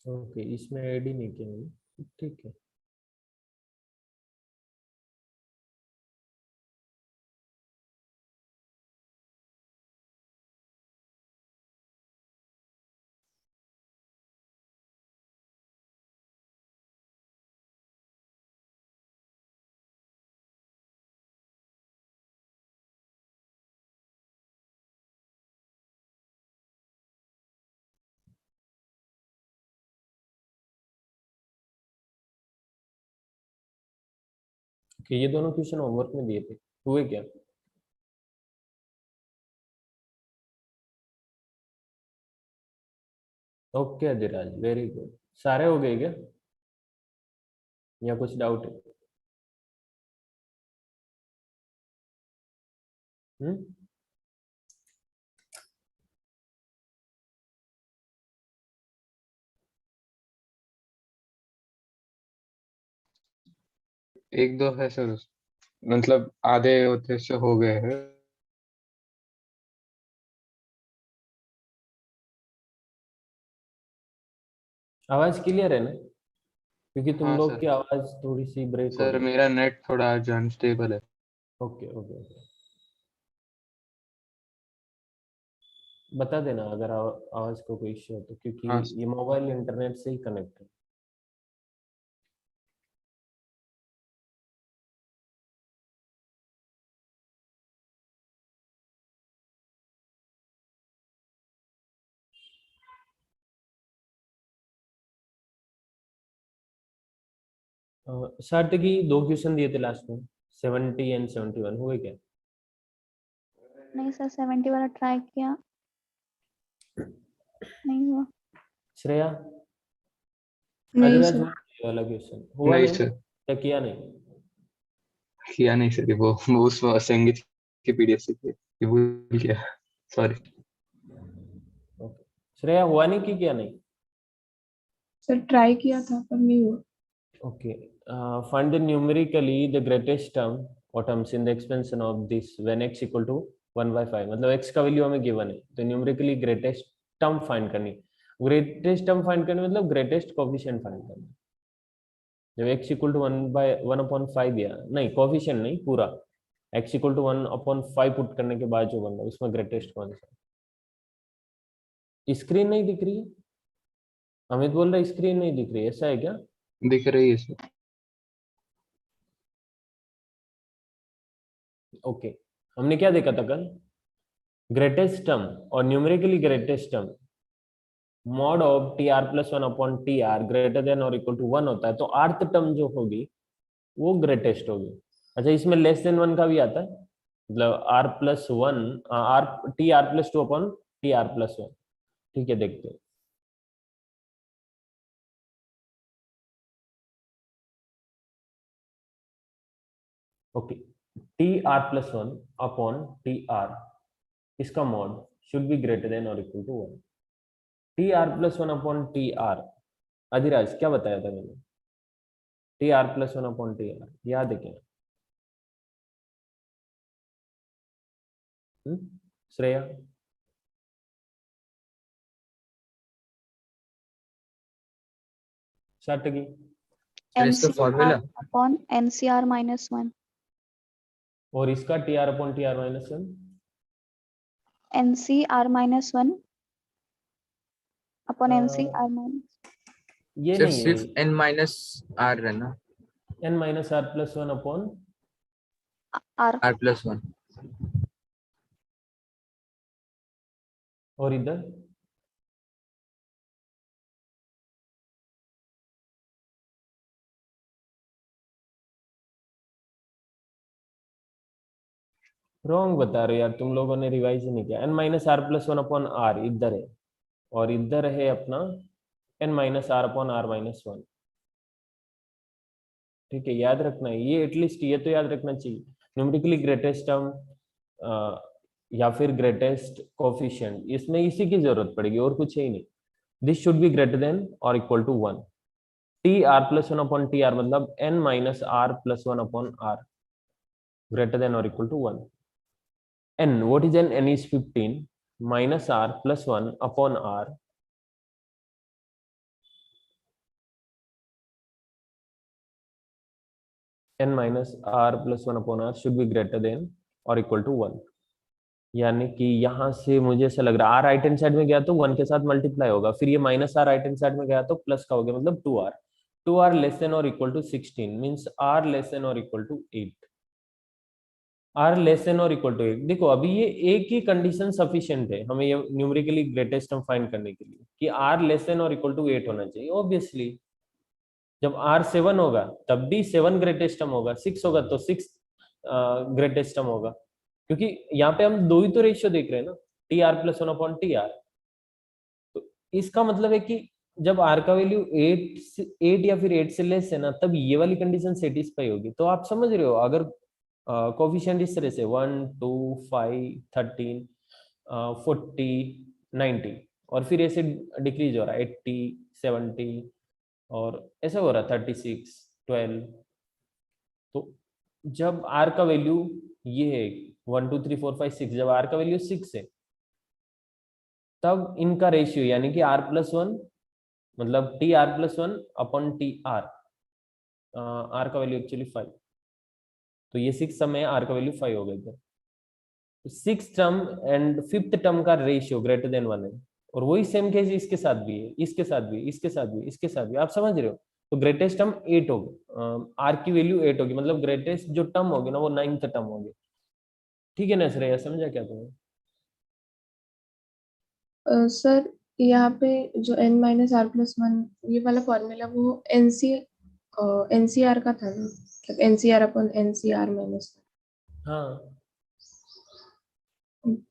Okay, इसमें add ही नहीं किया मैंने, ठीक है। ओके, ये दोनों क्वेश्चन होमवर्क में दिए थे, हुए क्या? Okay Adhiraj, very good. सारे हो गए क्या, या कुछ डाउट है? हम्म। एक दो है सर, मतलब आधे होते से हो गए हैं। आवाज क्लियर है ना? क्योंकि तुम हाँ लोग की सर। आवाज थोड़ी सी ब्रेक हो सर रही है। मेरा नेट थोड़ा आज अनस्टेबल है। ओके ओके ओके, बता देना अगर आवाज को कोई इश्यू हो तो, क्योंकि हाँ ये मोबाइल इंटरनेट से ही कनेक्ट है। शर्ट की दो क्वेश्चन दिए थे लास्ट में, 70 एंड 71 हुए क्या? नहीं सर, 70 वाला ट्राई किया, नहीं हुआ। श्रेया, नहीं अधिराज सर। हुआ ये वाला क्वेश्चन, हुआ नहीं नहीं सर, या किया नहीं? किया नहीं सर, वो उस संगीत की पीडीएफ से किया, ये भूल गया, सॉरी। ओके, श्रेया हुआ नहीं कि किया नहीं? सर ट्राई किया था पर नहीं हुआ। Okay. Find the numerically the greatest term or terms in the expansion of this when x equal to 1/5, मतलब x का वैल्यू हमें गिवन है तो न्यूमेरिकली ग्रेटेस्ट टर्म फाइंड करनी। ग्रेटेस्ट टर्म फाइंड करनी मतलब ग्रेटेस्ट कोफिशिएंट फाइंड करना। जब x इक्वल टू 1/1/5 दिया, नहीं कोफिशिएंट नहीं पूरा, x इक्वल टू 1/5 पुट करने के बाद जो बन रहा है उसमें ग्रेटेस्ट कौन सा? स्क्रीन नहीं दिख रही है? अमित बोल रहा है स्क्रीन नहीं दिख रही है, ऐसा है क्या? दिख रही है सर। ओके, हमने क्या देखा था कल? ग्रेटेस्ट टर्म और numerically greatest term mod of T R plus one upon T are greater than और इक्वल टू वन होता है, तो आर्थ टर्म जो होगी वो ग्रेटेस्ट होगी। अच्छा, इसमें लेस देन वन का भी आता है, मतलब r plus one, T r are plus two upon T are plus one. ठीक है, देखते हैं। Okay, T are plus one upon T r, इसका mod should be greater than और equal to one. T are plus one upon T r, Adhiraj क्या बताया था मैंने? T are plus one upon T r याद है क्या? श्रेया, षटकी, सर इसका NCR formula upon NCR minus 1, और इसका T R upon T R minus one, NCR minus 1 upon NCR minus, ये सर नहीं है, सिर्फ n माइनस आर है ना, N minus are plus one upon R r plus 1। और इधर रॉन्ग बता रहे हो यार, तुम लोगों ने रिवाइज ही नहीं किया। N minus are plus one upon R इधर है, और इधर है अपना N minus R upon are minus one. ठीक है, याद रखना है ये, एटलीस्ट ये तो याद रखना चाहिए। न्यूमेरिकली ग्रेटेस्ट टर्म या फिर ग्रेटेस्ट कोफिशिएंट, इसमें इसी की जरूरत पड़ेगी और कुछ है ही नहीं। This should be greater than और equal to one. T are plus one upon T r मतलब n minus are plus one upon r greater than or equal to 1. N, what is n? N is 15 minus r plus 1 upon r n minus are plus one upon R should be greater than और equal to 1। यानी कि यहाँ से मुझे ऐसा लग रहा है आर राइट हैंड साइड में गया तो 1 के साथ मल्टीप्लाई होगा, फिर ये minus R right hand side में गया तो प्लस का हो गया, मतलब 2r। 2r लेस देन और equal to 16 means r less than और equal to 8। r less than और इक्वल टू 8। देखो अभी ये एक ही कंडीशन सफिशिएंट है हमें ये न्यूमेरिकली ग्रेटेस्ट टर्म फाइंड करने के लिए कि r लेस देन और इक्वल टू 8 होना चाहिए। ऑब्वियसली जब r 7 होगा तब भी 7 ग्रेटेस्ट टर्म होगा, 6 होगा तो 6 ग्रेटेस्ट टर्म होगा, क्योंकि यहाँ पे हम दो ही तो रेशियो देख रहे हैं ना, T R plus one upon T are. तो इसका मतलब है कि जब r का वैल्यू 8 या फिर 8 से लेस है ना, तब ये वाली कंडीशन सेटिस्फाई होगी। तो आप समझ रहे हो अगर कोफिशिएंट इस तरह से 1 2 5 13 40 90 और फिर ऐसे डिक्रीज हो रहा है 80 70 और ऐसा हो रहा है 36 12। तो जब r का वैल्यू ये है 1 2 3 4 5 6, जब r का वैल्यू 6 है तब इनका रेशियो यानी कि r प्लस वन मतलब T are plus one upon T R, R का वैल्यू एक्चुअली 5, तो ये 6 समय आर का वैल्यू 5 हो गया इधर। Six term and fifth term का रेशियो ग्रेटर देन 1 है, और वही सेम केस इसके साथ भी है, इसके साथ भी, इसके साथ भी, इसके साथ भी। आप समझ रहे हो? तो ग्रेटेस्ट टर्म 8 होगी, आर की वैल्यू 8 होगी, मतलब ग्रेटेस्ट जो टर्म होगी ना वो 9th टर्म होगी। ठीक है ना श्रेया, समझा क्या तुम्हें? सर यहाँ पे जो n minus are plus one ये वाला फॉर्मूला वो एनसीआर का था ना, मतलब एनसीआर अपॉन एनसीआर माइनस। हाँ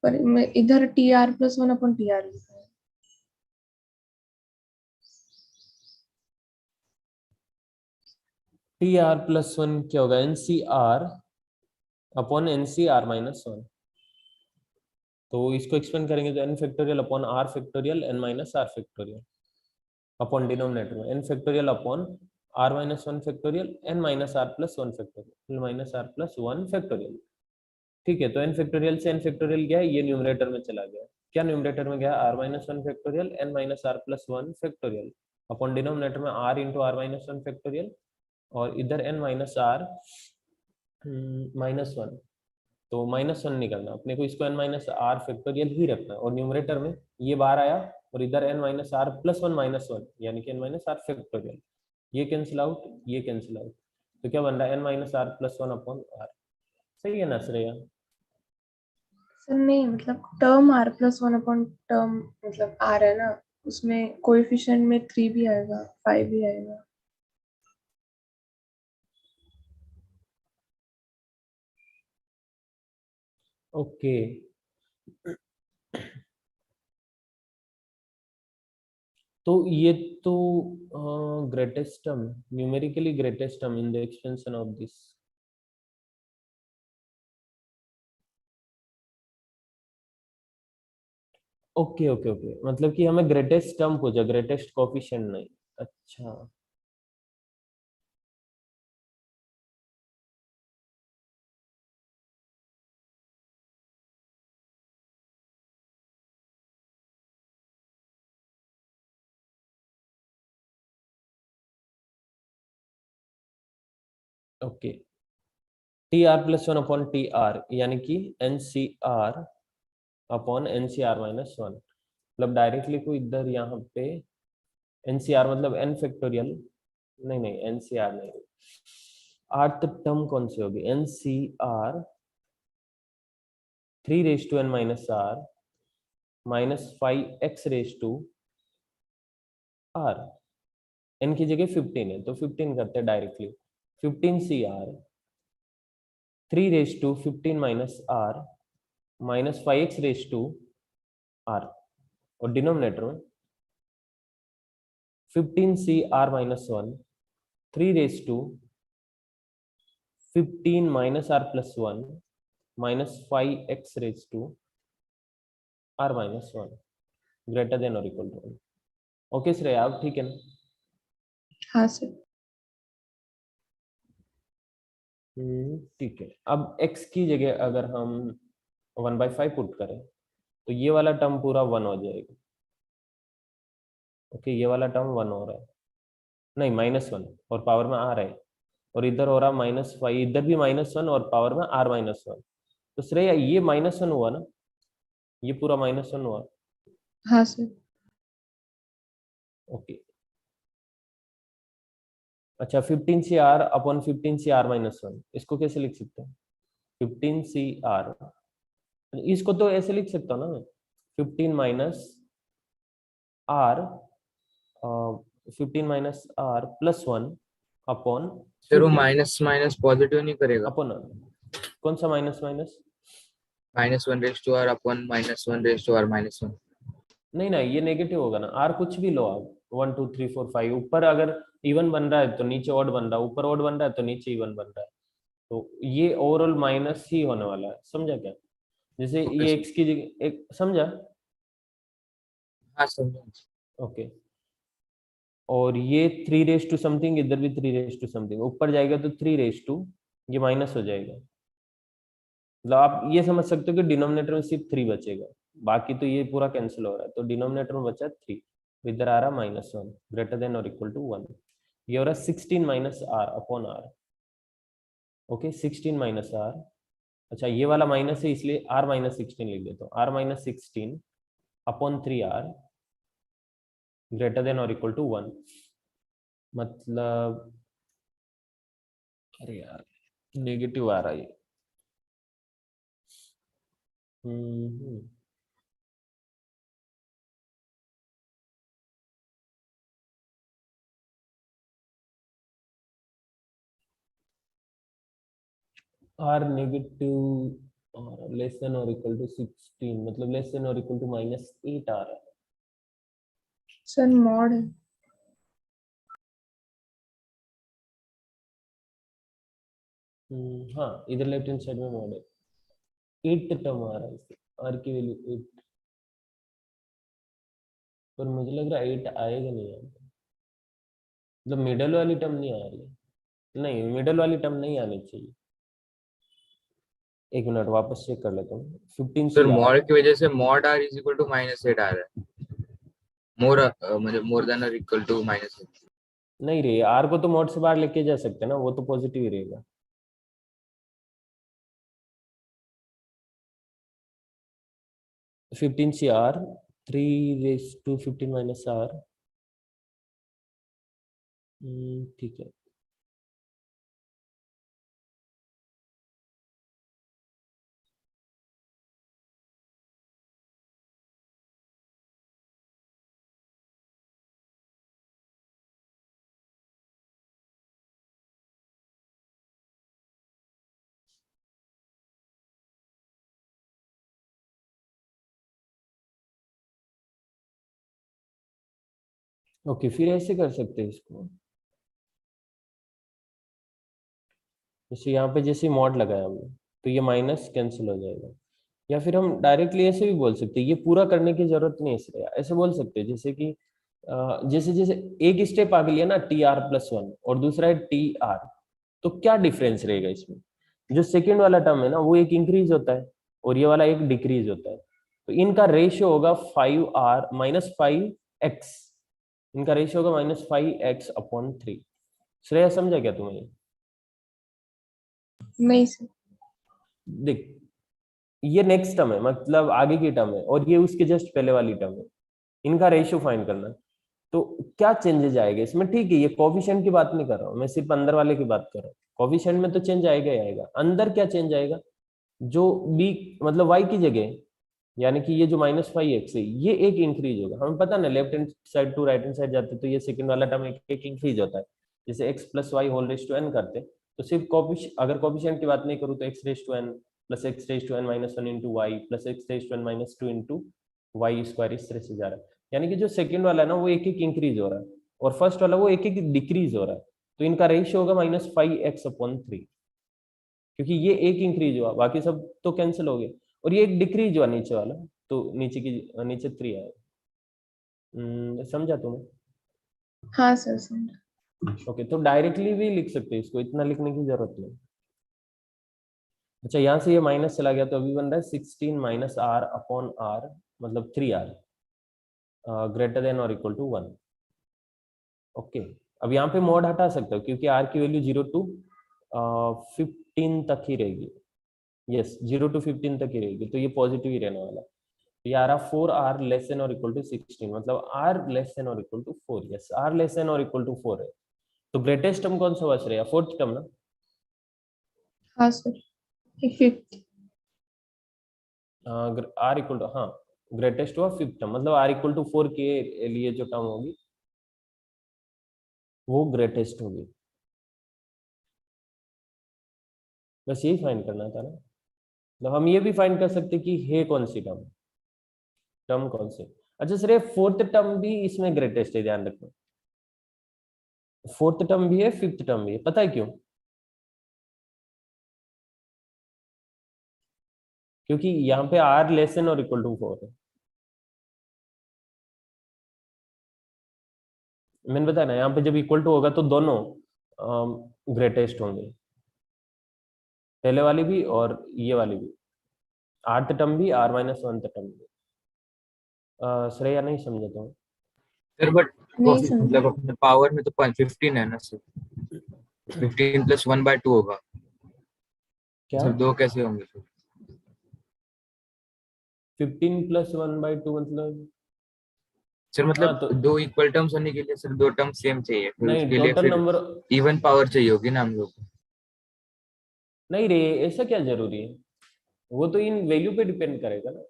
पर मैं इधर T are plus one upon T r लिखा है। टी आर प्लस वन क्या होगा? N C R upon N C R minus one. तो इसको एक्सपेंड करेंगे तो n factorial upon r factorial n minus are factorial upon denominator में n factorial upon are minus one factorial n minus are plus one factorial minus are plus one factorial. ठीक है, तो n factorial से N factorial गया, ये numerator में चला गया। क्या न्यूमरेटर में गया? R minus one factorial n minus are plus one factorial upon denominator में r into r minus one factorial, और इधर N minus are minus one. तो माइनस वन नहीं करना अपने को, इसको एन माइनस आर फैक्टोरियल ही रखना है, और न्यूमरेटर में ये बाहर आया और इधर N minus are plus one minus one यानी कि एन माइनस आर फैक्टोरियल। ये कैंसिल आउट, ये कैंसिल आउट, तो क्या बन रहा है? N minus are plus one upon R. सही है ना श्रेया? सर नहीं, मतलब term R plus one upon term मतलब आर है ना, उसमें कोएफिशिएंट में 3 भी आएगा 5 भी आएगा। ओके तो ये तो greatest term, numerically greatest term in the expansion of this. Okay okay okay, मतलब कि हमें ग्रेटेस्ट टर्म पूछा, ग्रेटेस्ट कोफिशिएंट नहीं। अच्छा okay, T are plus one upon T R यानी कि N C R upon N C R minus one. मतलब directly को इधर यहाँ पे एन सी आर मतलब एन फैक्टोरियल, नहीं नहीं एन सी आर नहीं, आर्थ टर्म कौन सी होगी? N C R 3 raise to N minus are minus 5x raise to R. N की जगह 15 है तो 15 करते हैं directly, 15 C R 3 raise to 15 minus are minus 5x raise to R, और डिनोमिनेटर में 15 C are minus one 3 raise to 15 minus are plus one minus 5x raise to R minus one greater than और equal to 1। Okay Shreya, अब ठीक है ना? हाँ sir. ठीक है, अब x की जगह अगर हम 1/5 पुट करें तो ये वाला टर्म पूरा 1 हो जाएगा। ओके, ये वाला टर्म 1 हो रहा है, नहीं माइनस वन और पावर में आ रहा है, और इधर हो रहा -5, इधर भी -1 और पावर में r-1। तो श्रेया ये -1 हुआ ना, ये पूरा -1 हुआ। हाँ सर। ओके अच्छा 15CR अपॉन 15CR-1 इसको कैसे लिख सकते हैं? 15CR इसको तो ऐसे लिख सकता हूँ ना मैं, 15 minus R 15 minus R +1 upon फिर वो माइनस माइनस पॉजिटिव नहीं करेगा? अपॉन कौन सा minus minus? -1/r upon -1/r-1। नहीं ना, ये नेगेटिव होगा ना। R कुछ भी लो आप, 1 2 3 4 5, ऊपर अगर इवन बन रहा है तो नीचे ऑड बन रहा है, ऊपर ऑड बन रहा है तो नीचे इवन बन रहा है, तो ये ओवरऑल माइनस ही होने वाला है। समझा क्या? जैसे ये x की जगह एक, समझा? हाँ समझा। ओके और ये 3 रेज टू समथिंग, इधर भी 3 रेज टू समथिंग, ऊपर जाएगा तो 3 रेज टू, ये माइनस हो जाएगा। मतलब आप ये समझ सकते हो कि डिनोमिनेटर में सिर्फ 3 बचेगा, बाकी तो ये पूरा कैंसिल हो रहा है, तो डिनोमिनेटर में बचा 3, इधर आ रहा -1 ग्रेटर देन और इक्वल टू 1। ये हो रहा 16 minus r upon r। Okay 16 minus r, अच्छा ये वाला माइनस है इसलिए r-16 लिख देता हूँ, r-16 upon 3r greater than और इक्वल टू 1। मतलब अरे यार नेगेटिव आ रहा है ये। हम्म r नेगेटिव और लेस देन और इक्वल टू 16, मतलब लेस देन और इक्वल टू -8 आ रहा है। सर मॉड है। हाँ इधर लेफ्ट हैंड साइड में मॉड है, 8 टर्म आ रहा है इससे, r की वैल्यू 8, पर मुझे लग रहा है 8 आएगा नहीं यहाँ पे। मतलब मिडल वाली टर्म नहीं आ रही है, नहीं मिडल वाली टर्म नहीं आनी चाहिए। एक मिनट वापस चेक कर लेता हूँ। 15 सर CR मॉड की वजह से mod r is equal to -8 आ रहा है। मोर मतलब मोर देन और इक्वल टू -8। नहीं रे, r को तो मॉड से बाहर लेके जा सकते हैं ना, वो तो पॉजिटिव ही रहेगा। फिफ्टीन CR 3 15 -r, ठीक है। ओके फिर ऐसे कर सकते हैं इसको, जैसे यहाँ पे जैसे मॉड लगाया हमने तो ये माइनस कैंसिल हो जाएगा। या फिर हम डायरेक्टली ऐसे भी बोल सकते हैं, ये पूरा करने की जरूरत नहीं है इसलिए ऐसे बोल सकते हैं, जैसे कि जैसे जैसे एक स्टेप आगे लिया ना TR+1 और दूसरा है TR, तो क्या डिफरेंस रहेगा इसमें? जो सेकेंड वाला टर्म है ना वो एक इंक्रीज होता है और ये वाला एक डिक्रीज होता है, तो इनका रेशियो होगा 5R -5x, इनका रेशियो होगा -5x अपॉन 3। श्रेया समझा क्या तुम्हें? नहीं सर। देख ये नेक्स्ट टर्म है, मतलब आगे की टर्म है, और ये उसके जस्ट पहले वाली टर्म है, इनका रेशियो फाइंड करना है। तो क्या चेंजेस आएगा इसमें? ठीक है ये कोफिशिएंट की बात नहीं कर रहा हूँ मैं, सिर्फ अंदर वाले की बात कर रहा हूँ। कोफिशिएंट में तो चेंज आएगा ही आएगा, अंदर क्या चेंज आएगा? जो बी मतलब y की जगह, यानी कि ये जो -5x है ये एक इंक्रीज होगा। हमें पता ना left hand side to right hand side जाते तो ये सेकंड वाला टर्म एक इंक्रीज होता है, जैसे x + y whole raise to n करते, तो सिर्फ अगर कोफिशिएंट की बात नहीं करूँ तो x raise to n plus x raise to n -1 into Y plus x raise to n -2 into Y square, इस तरह से जा रहा है। यानी कि जो सेकंड वाला है ना वो एक एक इंक्रीज हो रहा है और फर्स्ट वाला वो एक एक डिक्रीज हो रहा है, तो इनका रेशियो होगा -5x/3, क्योंकि ये एक इंक्रीज हुआ बाकी सब तो कैंसिल हो गए, और ये एक डिक्रीज हुआ नीचे वाला, तो नीचे 3 आया। समझा तुम्हें? हाँ सर समझा। ओके तो डायरेक्टली भी लिख सकते हैं इसको, इतना लिखने की जरूरत नहीं। अच्छा यहाँ से ये माइनस चला गया तो अभी बन रहा है 16 -r अपॉन r, मतलब 3r ग्रेटर देन और इक्वल टू 1। ओके अब यहाँ पे मॉड हटा सकता हूँ क्योंकि r की वैल्यू 0 to 15 तक ही रहेगी। यस 0 to 15 तक ही रहेगी, तो ये पॉजिटिव ही रहने वाला है। तो ये आ रहा 4r लेस देन और इक्वल टू 16, मतलब r लेस देन और equal to 4। Yes r less than और इक्वल टू 4 है। तो ग्रेटेस्ट टर्म कौन सा बच रहा है? फोर्थ टर्म ना? हाँ सर, एक फिफ्थ। r इक्वल टू, हाँ ग्रेटेस्ट हुआ फिफ्थ टर्म, मतलब r इक्वल टू 4 के लिए जो टर्म होगी वो ग्रेटेस्ट होगी। बस यही फाइंड करना था ना। तो हम ये भी फाइंड कर सकते कि है कौन सी टर्म, टर्म कौन सी। अच्छा सर, ये फोर्थ टर्म भी इसमें ग्रेटेस्ट है, ध्यान रखना। फोर्थ टर्म भी है, फिफ्थ टर्म भी है, पता है क्यों? क्योंकि यहाँ पे r लेस देन और इक्वल टू 4 है। मैंने बताया ना, यहाँ पे जब इक्वल टू होगा तो दोनों ग्रेटेस्ट होंगे, पहले वाली भी और ये वाली भी, आर्थ टर्म भी, r माइनस 1 टर्म भी। श्रेया नहीं समझे तो? सर बट नहीं समझा। मतलब अपने पावर में तो 15 है ना सर, 15 + 1/2 होगा क्या सर, दो कैसे होंगे सर? 15 + 1/2 मतलब? सर हाँ मतलब तो दो इक्वल टर्म्स होने के लिए सर दो टर्म सेम चाहिए, फिर नहीं, उसके लिए टोटल फिर नंबर इवन पावर चाहिए होगी ना हम लोग को। नहीं रे, ऐसा क्या जरूरी है? वो तो इन वैल्यू पे डिपेंड करेगा ना,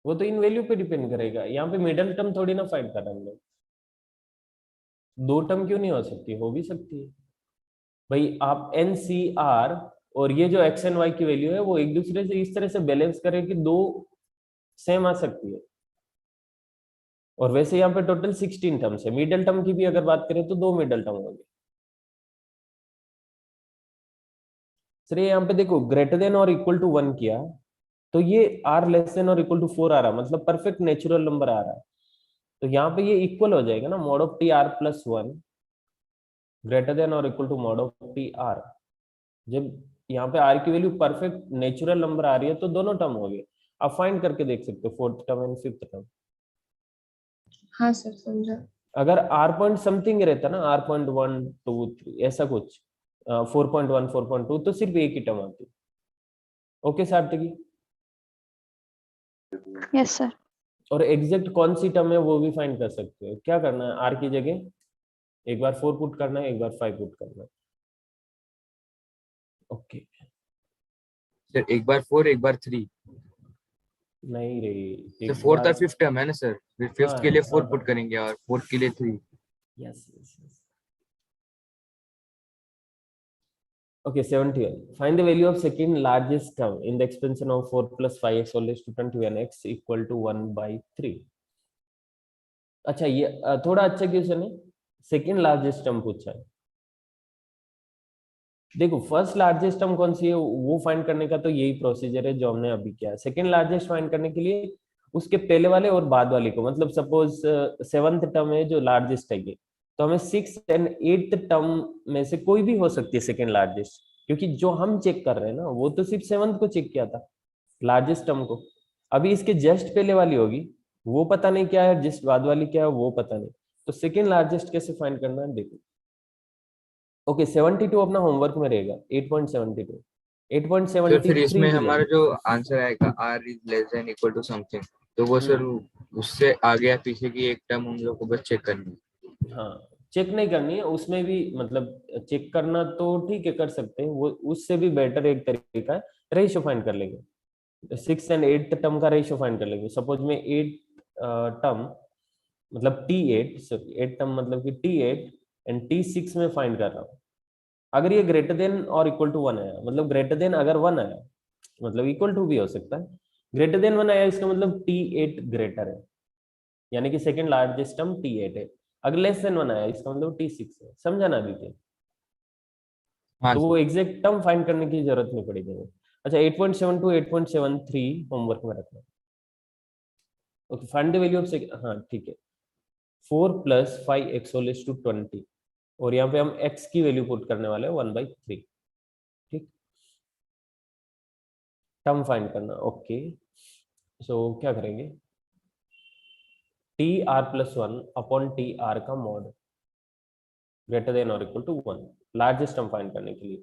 वो तो इन वैल्यू पे डिपेंड करेगा। यहाँ पे मिडल टर्म थोड़ी ना फाइंड कर रहे हैं हम लोग। दो टर्म क्यों नहीं हो सकती? हो भी सकती है भाई। आप एन सी आर और ये जो एक्स एंड वाई की वैल्यू है वो एक दूसरे से इस तरह से बैलेंस करें कि दो सेम आ सकती है। और वैसे यहाँ पे टोटल 16 टर्म्स है। मिडल टर्म की भी अगर बात करें तो दो मिडल टर्म होंगे। सर यहाँ पे देखो, ग्रेटर देन और इक्वल टू 1 किया तो ये r लेस देन और इक्वल टू 4 आ रहा, मतलब परफेक्ट नेचुरल नंबर आ रहा है। तो यहाँ पे ये इक्वल हो जाएगा ना, mod of T r plus 1 greater than और equal to mod of T r। जब यहाँ पे r की वैल्यू परफेक्ट नेचुरल नंबर आ रही है तो दोनों टर्म हो गए। आप फाइंड करके देख सकते हो fourth term and fifth term. हाँ सर, समझा। अगर r पॉइंट समथिंग रहता ना, r.123 ऐसा कुछ, 4.1 4.2, तो सिर्फ एक ही टर्म आती। ओके सार्थकी? Yes sir. और एग्जैक्ट कौन सी टर्म है वो भी फाइंड कर सकते हो। क्या करना है, r की जगह एक बार 4 पुट करना है, एक बार 5 पुट करना है। ओके सर एक बार 4 एक बार 3, नहीं रे, सर एक फोर्थ बार, और फिफ्थ टर्म है ना सर, फिर हाँ फिफ्थ के लिए 4 हाँ पुट करेंगे और फोर्थ के लिए 3। Yes yes yes. Okay, 71. Find the value of second largest term in the expansion of 4 plus 5x whole raised to 21x equal to 1/3. अच्छा, ये थोड़ा अच्छा क्वेश्चन है। सेकेंड लार्जेस्ट टर्म पूछा है। देखो, फर्स्ट लार्जेस्ट टर्म कौन सी है वो फाइंड करने का तो यही प्रोसीजर है जो हमने अभी किया है। सेकेंड लार्जेस्ट फाइंड करने के लिए उसके पहले वाले और बाद वाले को, मतलब सपोज सेवंथ टर्म है जो लार्जेस्ट है, तो हमें 6 एंड 8th टर्म में से कोई भी हो सकती है सेकेंड लार्जेस्ट, क्योंकि जो हम चेक कर रहे हैं ना वो तो सिर्फ सेवंथ को चेक किया था, लार्जेस्ट टर्म को। अभी इसके जस्ट पहले वाली होगी वो पता नहीं क्या है, जिस बाद वाली क्या है वो पता नहीं। तो सेकेंड लार्जेस्ट कैसे फाइंड करना है देखो। ओके 72 अपना होमवर्क में रहेगा, 8.72 सर फिर 8.73 इसमें की हमारा वैल्यू। जो आंसर आएगा r is less than equal to something, तो वो सर उससे आगे या पीछे की एक टर्म हम लोग को बस चेक करनी है। हाँ, चेक नहीं करनी है उसमें भी, मतलब चेक करना तो ठीक है कर सकते हैं, वो उससे भी बेटर एक तरीका है, रेशियो फाइंड कर लेंगे। 6 एंड 8 टर्म का रेशियो फाइंड कर लेंगे। सपोज में 8 टर्म मतलब T8, 8 टर्म मतलब कि T8 एंड T6 में फाइंड कर रहा हूँ। अगर ये ग्रेटर देन और इक्वल टू 1 आया, मतलब ग्रेटर देन अगर 1 आया, मतलब इक्वल टू भी हो सकता है। ग्रेटर देन 1 आया इसका मतलब T8 ग्रेटर है, यानी कि सेकंड लार्जेस्ट टर्म T8 है। अगर लेस देन 1 आया इसका मतलब T6 है। समझा ना अदिति? हाँ तो सर। वो एग्जैक्ट टर्म फाइंड करने की जरूरत नहीं पड़ेगी हमें। अच्छा 8.72 8.73 होमवर्क में रखना। Okay find the value of, हाँ ठीक है, 4 + 5x होल रेज़्ड टू 20, और यहाँ पे हम x की वैल्यू पुट करने वाले हैं 1/3। ठीक, टर्म फाइंड करना। ओके सो क्या करेंगे, T are plus 1 upon T R का मॉड। ग्रेटर देन और equal to 1, largest term find करने के लिए।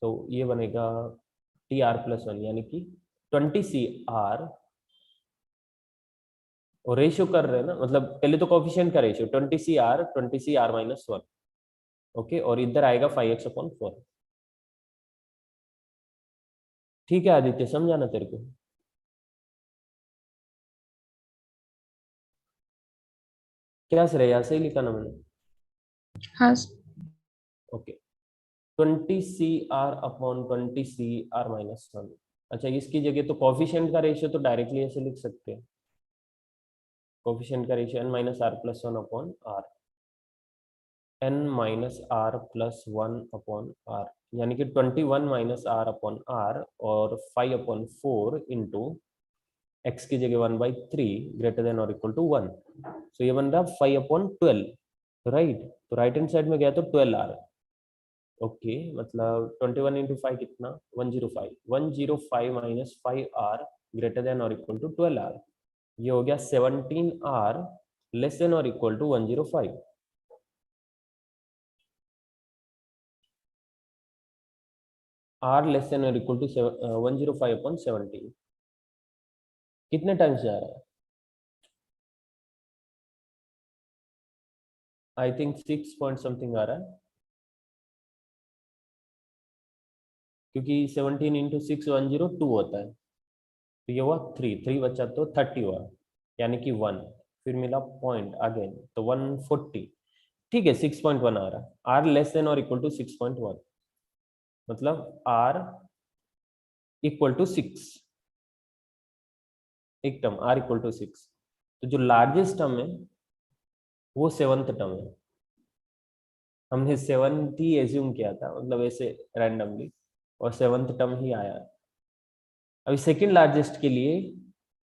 तो ये बनेगा टी आर प्लस 1 यानी कि 20CR, और रेशियो कर रहे हैं ना, मतलब पहले तो कोफिशिएंट का रेशियो 20CR माइनस 1, ओके, और इधर आएगा 5x/4। ठीक है आदित्य, समझा ना तेरे को? क्या श्रेया, सही लिखा ना मैंने? हाँ ओके, 20CR/20CR माइनस 1। अच्छा, इसकी जगह तो कोफिशिएंट का रेशियो तो डायरेक्टली ऐसे लिख सकते हैं, कोफिशिएंट का ratio n minus are plus 1 upon R, n minus are plus 1 upon R, यानी कि 21 माइनस आर अपॉन आर और 5/4 इंटू एक्स की जगह 1/3 ग्रेटर देन और इक्वल टू 1। सो ये बन रहा 5/12, राइट? तो राइट हैंड साइड में गया तो 12R। ओके, मतलब 21 इंटू 5 कितना? 105, 105 माइनस 5R ग्रेटर देन और इक्वल टू 12R। ये हो गया 17R लेस देन और equal to 105। R less than और इक्वल टू 105/17 कितने टाइम्स जा रहा है? आई थिंक 6 पॉइंट समथिंग आ रहा है, क्योंकि 17 इंटू 6 102 होता है, तो ये हुआ 3 बचा तो 30 हुआ, यानी कि 1, फिर मिला पॉइंट अगेन तो 140। ठीक है, 6.1 आ रहा है। आर लेस देन और इक्वल टू 6.1, मतलब आर इक्वल टू 6, एक टर्म आर इक्वल टू 6। तो जो लार्जेस्ट टर्म है वो 7th टर्म है। हमने 7th ही एज्यूम किया था, मतलब ऐसे रैंडमली, और 7th टर्म ही आया। अभी सेकंड लार्जेस्ट के लिए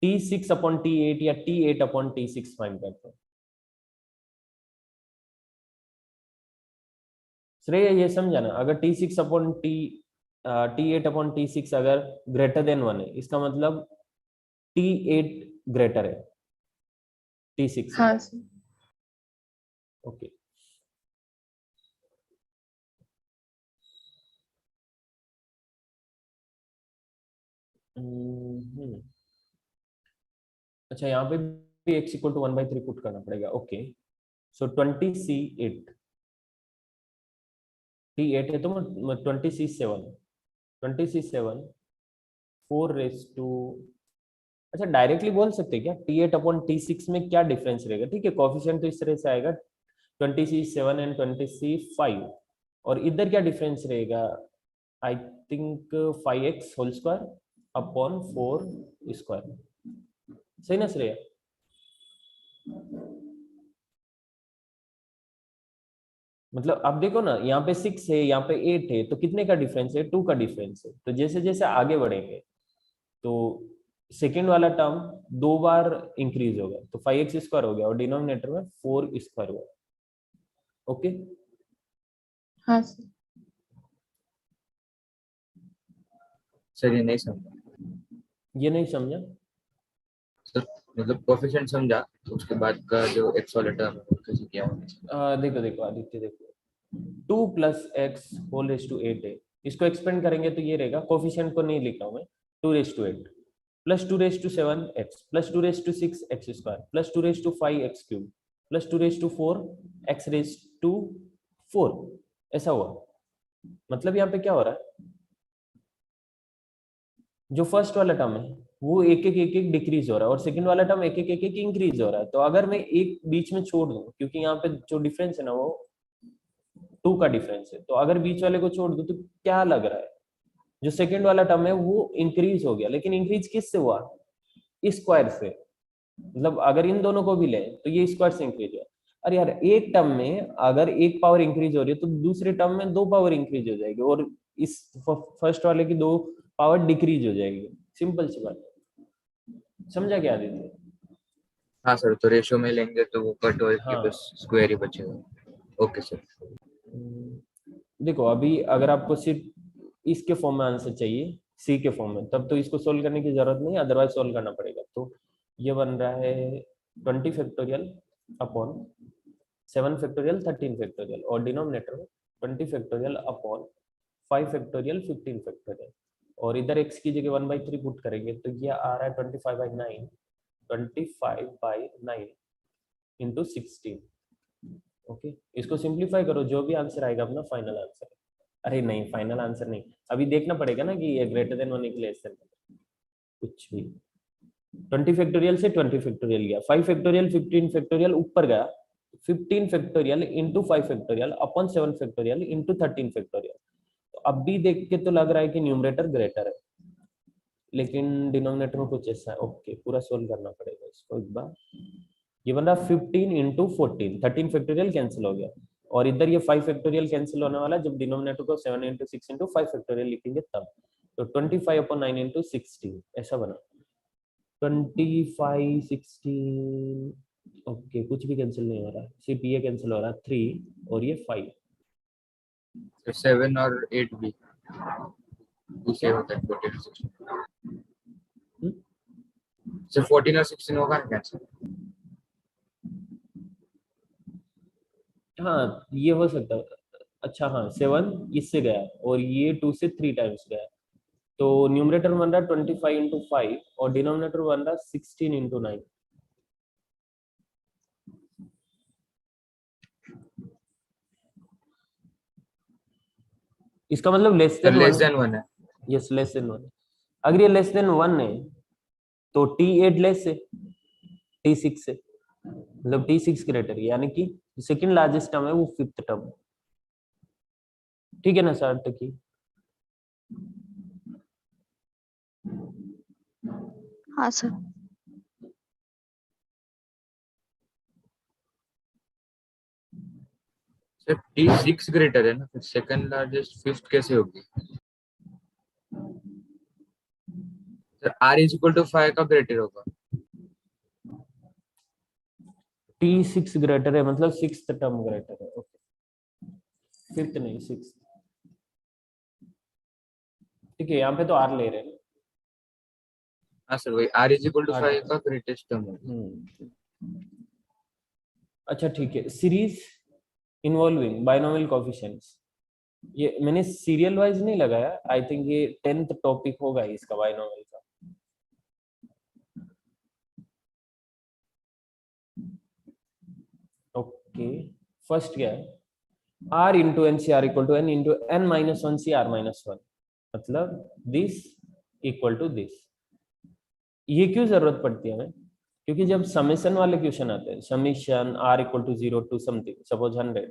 T6/T8 या T8/T6 फाइंड करते हैं। श्रेय ये समझा ना, अगर T8/T6 अगर ग्रेटर देन 1 है, इसका मतलब T8 ग्रेटर है T6 से। हाँ सर। ओके, अच्छा, यहाँ पे भी x इक्वल टू 1/3 पुट करना पड़ेगा। ओके, सो 20C8, T8 है तो 20C7, 20C7 4 रेस टू, अच्छा डायरेक्टली बोल सकते हैं क्या T8/T6 में क्या डिफरेंस रहेगा? ठीक है, कोफिशिएंट तो इस तरह से आएगा 20C7 एंड 20C5, और इधर क्या डिफरेंस रहेगा? आई थिंक 5x² 4 सही ना श्रेया? मतलब अब देखो ना, यहाँ पे 6 है, यहाँ पे 8 है, तो कितने का डिफरेंस है? 2 का डिफरेंस है। तो जैसे जैसे आगे बढ़ेंगे तो सेकेंड वाला टर्म 2 बार इंक्रीज होगा, तो 5x² हो गया, और डिनोमिनेटर में 4² हुआ। ओके, हाँ सर। सर ये नहीं समझा ये नहीं समझा? सर, मतलब कोफिशिएंट समझा, तो उसके बाद का जो एक्स वाला टर्म है वो कैसे क्या होना चाहिए? देखो देखो आदित्य, देखो 2 + x होल रेज टू 8 है, इसको एक्सपेंड करेंगे तो ये रहेगा, कोफिशिएंट को नहीं लिख रहा हूं मैं, 2/8 plus 2/7 x plus 2/6 x² plus 2/5 x³ plus 2/4 x⁴ ऐसा हुआ। मतलब यहाँ पे क्या हो रहा है, जो फर्स्ट वाला टर्म है वो एक एक डिक्रीज हो रहा है, और सेकंड वाला टर्म एक एक इंक्रीज हो रहा है। तो अगर मैं एक बीच में छोड़ दूं, क्योंकि यहाँ पे जो डिफरेंस है ना वो 2 का डिफरेंस है, तो अगर बीच वाले को छोड़ दूं तो क्या लग रहा है, जो सेकंड वाला टर्म है वो इंक्रीज हो गया, लेकिन इंक्रीज किससे हुआ? स्क्वायर से। मतलब अगर इन दोनों को भी ले तो ये स्क्वायर से इंक्रीज हुआ। अरे यार, एक टर्म में अगर एक पावर इंक्रीज हो रही है तो दूसरे टर्म में 2 पावर इंक्रीज हो जाएगी, और इस फर्स्ट वाले की 2 पावर डिक्रीज हो जाएगी। सिंपल सी बात है, समझा क्या आदित्य? हाँ सर, तो रेशियो में लेंगे तो वो कट हो के हाँ, बस स्क्वायर ही बचेगा। Okay sir. देखो अभी अगर आपको सिर्फ इसके फॉर्म में आंसर चाहिए, सी के फॉर्म में, तब तो इसको सोल्व करने की जरूरत नहीं, अदरवाइज सोल्व करना पड़ेगा। तो ये बन रहा है 20 फैक्टोरियल अपॉन 7 फैक्टोरियल 13 फैक्टोरियल और डिनोमिनेटर में 20 फैक्टोरियल अपॉन 5 फैक्टोरियल 15 फैक्टोरियल और इधर x की जगह 1/3 पुट करेंगे तो ये आ रहा है 25/9 इंटू 16। ओके, इसको सिंप्लीफाई करो, जो भी आंसर आएगा अपना फाइनल आंसर। अरे नहीं, फाइनल आंसर नहीं, अभी देखना पड़ेगा ना कि ये ग्रेटर देन 1 के लेस देन कुछ भी। 20 फैक्टोरियल से 20 फैक्टोरियल गया, 5 फैक्टोरियल 15 फैक्टोरियल ऊपर गया, 15 factorial into 5 factorial upon 7 factorial into 13 factorial. तो अब भी देख के तो लग रहा है कि न्यूमरेटर ग्रेटर है, लेकिन डिनोमिनेटर में कुछ ऐसा है। ओके, पूरा सोल्व करना पड़ेगा इसको एक बार। ये बन रहा 15 इंटू 14, 13 फैक्टोरियल कैंसिल हो गया और इधर ये 5 फैक्टोरियल कैंसिल होने वाला जब डिनोमिनेटर को 7 इंटू 6 इंटू 5 फैक्टोरियल लिखेंगे तब। तो 25/9 इंटू 16 ऐसा बना 25 16। ओके, कुछ भी कैंसिल नहीं हो रहा, सिर्फ ये कैंसिल हो रहा 3 और ये 5। तो 7 और 8 भी उसे होता है 14 और 16। So 14 और 16 होगा ना कैंसिल? हाँ, ये हो सकता है। अच्छा हाँ, 7 इससे गया और ये 2 से 3 टाइम्स गया, तो न्यूमरेटर बन रहा 25 इंटू 5 और डिनोमिनेटर बन रहा 16 इंटू 9। इसका मतलब लेस देन लेस देन 1 है। Yes, less than 1। अगर ये लेस देन 1 है तो T8 लेस है T6 से, मतलब T6 ग्रेटर है, यानी कि सेकंड लार्जेस्ट टर्म है वो फिफ्थ टर्म। ठीक है ना सर तक की? हाँ सर। सर T6 ग्रेटर है ना, फिर सेकंड लार्जेस्ट फिफ्थ कैसे होगी? Sir R is equal to 5 का ग्रेटर होगा। T6 ग्रेटर है मतलब सिक्स्थ टर्म ग्रेटर है। ओके, फिफ्थ नहीं, सिक्स्थ। ठीक है, यहाँ पे तो R ले रहे हैं। हाँ सर, वही R इज इक्वल टू 5 का ग्रेटेस्ट टर्म होगा। अच्छा ठीक है, सीरीज इन्वॉल्विंग बाइनोमियल कोएफिशिएंट्स, ये मैंने सीरियल वाइज नहीं लगाया, आई थिंक ये 10th टॉपिक होगा इसका बाइनोमियल का। ओके, फर्स्ट क्या है, R into N C R equal to N into N minus one C R minus one, मतलब दिस इक्वल टू दिस। ये क्यों जरूरत पड़ती है हमें? क्योंकि जब समेशन वाले क्वेश्चन आते हैं, summation R equal to 0 to something suppose 100,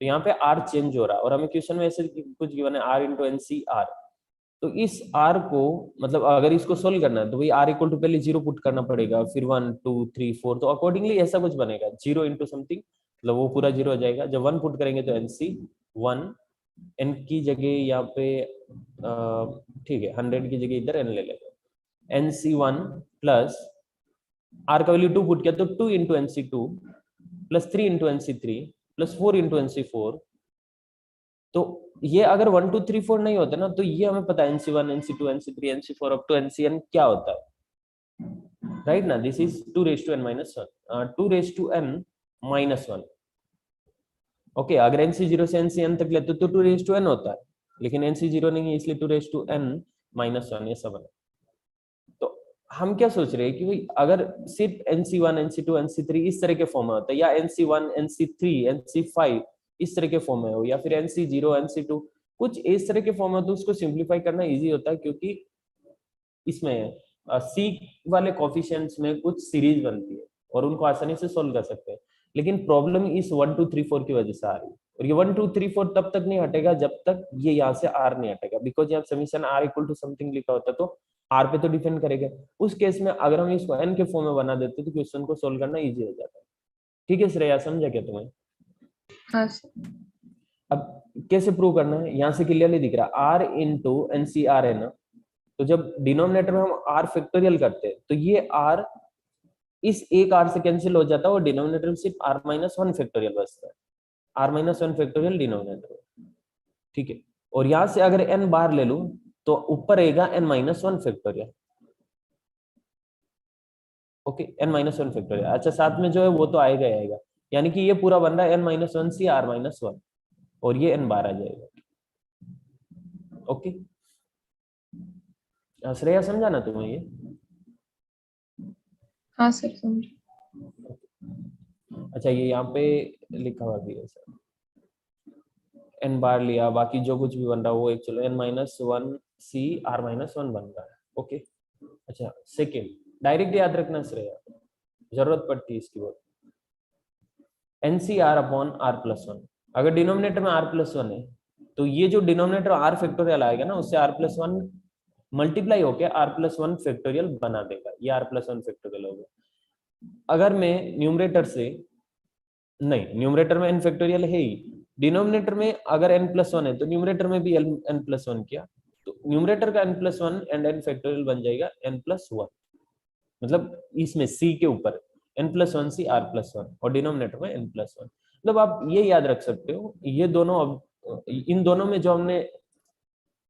तो यहाँ पे R चेंज हो रहा है और हमें क्वेश्चन में ऐसे कुछ गिवन है R into N C R, तो इस R को मतलब अगर इसको सोल्व करना है तो भाई R इक्वल टू पहले 0 पुट करना पड़ेगा, फिर 1 2 3 4, तो अकॉर्डिंगली ऐसा कुछ बनेगा 0 इंटू समथिंग, मतलब वो पूरा 0 हो जाएगा। जब 1 पुट करेंगे तो NC 1, n की जगह यहाँ पे ठीक है 100 की जगह इधर n ले लेंगे, NC1 प्लस R का वैल्यू 2 पुट किया तो 2 into NC2 plus 3 into NC3 plus 4 into NC4। तो ये अगर 1 2 3 4 नहीं होता ना तो ये हमें पता है NC1 NC2 NC3 NC4 up to NCN क्या होता है, राइट ना? This is 2 raise to n minus 1, 2 raise to n minus 1। Okay, अगर NC0 से NCN तक लेते तो 2 रेज टू n होता है, लेकिन NC0 नहीं है इसलिए 2 रेज टू n माइनस 1 ये सब है। तो हम क्या सोच रहे हैं कि भाई अगर सिर्फ NC1 NC2 NC3 इस तरह के फॉर्म में होता है, या NC1 NC3 NC5 इस तरह के फॉर्म में हो, या फिर NC0 NC2 कुछ इस तरह के फॉर्म में, तो उसको सिंप्लीफाई करना इजी होता है, क्योंकि इसमें C वाले कोफिशिएंट्स में कुछ सीरीज बनती है और उनको आसानी से सोल्व कर सकते हैं। लेकिन प्रॉब्लम इस 1 2 3 4 की वजह से आ रही है, और ये 1 2 3 4 तब तक नहीं हटेगा जब तक ये यहाँ से R नहीं हटेगा, बिकॉज यहाँ summation R equal to something लिखा होता तो R पे तो डिपेंड करेगा। उस केस में अगर हम इसको n के फॉर्म में बना देते तो क्वेश्चन को सोल्व करना इजी हो जाता है। ठीक है श्रेया, समझा क्या तुम्हें? हाँ सर। अब कैसे प्रूव करना है, यहाँ से क्लियरली दिख रहा है R इंटू NCR है ना, तो जब डिनोमिनेटर में हम R फैक्टोरियल करते हैं तो ये R इस एक R से कैंसिल हो जाता है और डिनोमिनेटर में सिर्फ R माइनस 1 फैक्टोरियल बचता है, R माइनस 1 फैक्टोरियल डिनोमिनेटर में। ठीक है, और यहाँ से अगर n बार ले लूं तो ऊपर रहेगा n minus 1 factorial. Okay, n minus 1 factorial. अच्छा, साथ में जो है वो तो आएगा ही आएगा, यानी कि ये पूरा बन रहा है n-1 CR-1 और ये n बार आ जाएगा। ओके, श्रेया समझा ना तुम्हें ये? हाँ सर समझ। अच्छा, ये यहाँ पे लिखा हुआ भी है सर, n बार लिया, बाकी जो कुछ भी बन रहा है वो एक चलो n-1 CR-1 बन रहा है। ओके, अच्छा सेकेंड डायरेक्ट याद रखना श्रेया, जरूरत पड़ती है इसकी बहुत। NCR/R+1, अगर डिनोमिनेटर में R+1 है तो ये जो डिनोमिनेटर R फैक्टोरियल आएगा ना, उससे R+1 मल्टीप्लाई होके R+1 फैक्टोरियल बना देगा, ये R+1 फैक्टोरियल होगा। अगर मैं न्यूमरेटर से, नहीं न्यूमरेटर में n फैक्टोरियल है ही, डिनोमिनेटर में अगर n+1 है तो न्यूमरेटर में भी n+1 किया तो न्यूमरेटर का n+1 एंड n फैक्टोरियल बन जाएगा n+1, मतलब इसमें c के ऊपर n+1 CR+1 और डिनोमिनेटर में n+1। मतलब आप ये याद रख सकते हो, ये दोनों अब इन दोनों में जो हमने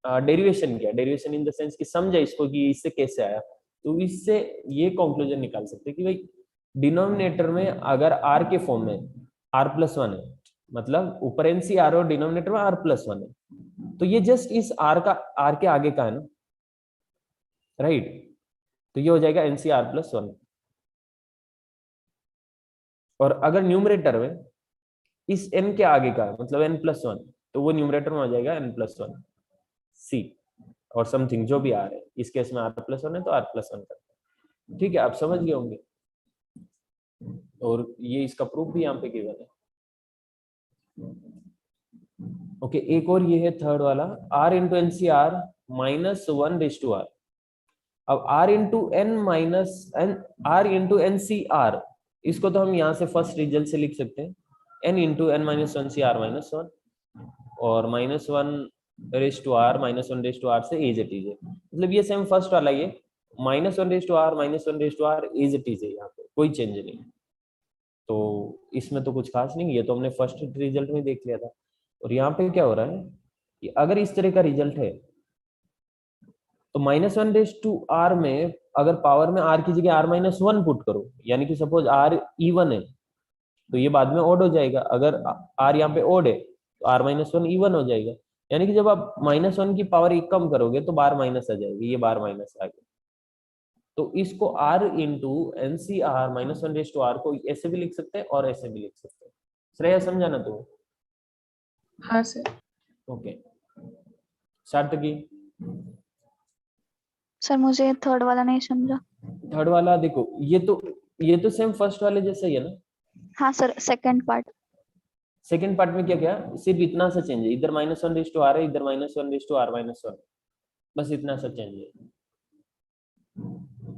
डेरिवेशन किया, डेरिवेशन इन द सेंस कि समझा इसको कि इससे कैसे आया, तो इससे ये कंक्लूजन निकाल सकते हैं कि भाई डिनोमिनेटर में अगर r के फॉर्म में R+1 है, मतलब ऊपर NCR और डिनोमिनेटर में R+1 है, तो ये जस्ट इस r के आगे का है ना, राइट? तो ये हो जाएगा NCR+1। और अगर न्यूमरेटर में इस n के आगे का मतलब n+1, तो वो न्यूमरेटर में हो जाएगा n+1 C और समथिंग जो भी आ रहा है, इस केस में R+1 है तो R+1 करते हैं। ठीक है, आप समझ गए होंगे, और ये इसका प्रूफ भी यहाँ पे गिवन है। ओके, एक और ये है थर्ड वाला, R इंटू NCR -1/r। अब R इंटू NCR, इसको तो हम यहाँ से फर्स्ट रिजल्ट से लिख सकते हैं, n इंटू n-1 CR-1 और -1/r -1/r से एज इट इज है, मतलब ये सेम फर्स्ट वाला, ये -1/r एज इट इज है, यहाँ पे कोई चेंज नहीं, तो इसमें तो कुछ खास नहीं, ये तो हमने फर्स्ट रिजल्ट में देख लिया था। और यहाँ पे क्या हो रहा है कि अगर इस तरह का रिजल्ट है तो -1/r में अगर पावर में r की जगह r-1 पुट करो, यानी कि सपोज r इवन है तो ये बाद में ओड हो जाएगा, अगर r यहाँ पे ओड है तो r-1 इवन हो जाएगा, यानी कि जब आप -1 की पावर एक कम करोगे तो बार माइनस आ जाएगी, ये बार माइनस आ गया। तो इसको r इंटू NCR -1/r को ऐसे भी लिख सकते हैं और ऐसे भी लिख सकते हैं। श्रेया समझा ना तू? हाँ सर। ओके, सार्थकी सर मुझे थर्ड वाला नहीं समझा। थर्ड वाला देखो, ये तो सेम फर्स्ट वाले जैसे ही है ना। हाँ sir, second part. Second part में क्या क्या सिर्फ इतना सा चेंज है, इधर -1/r है, इधर -1/r-1, बस इतना सा चेंज है।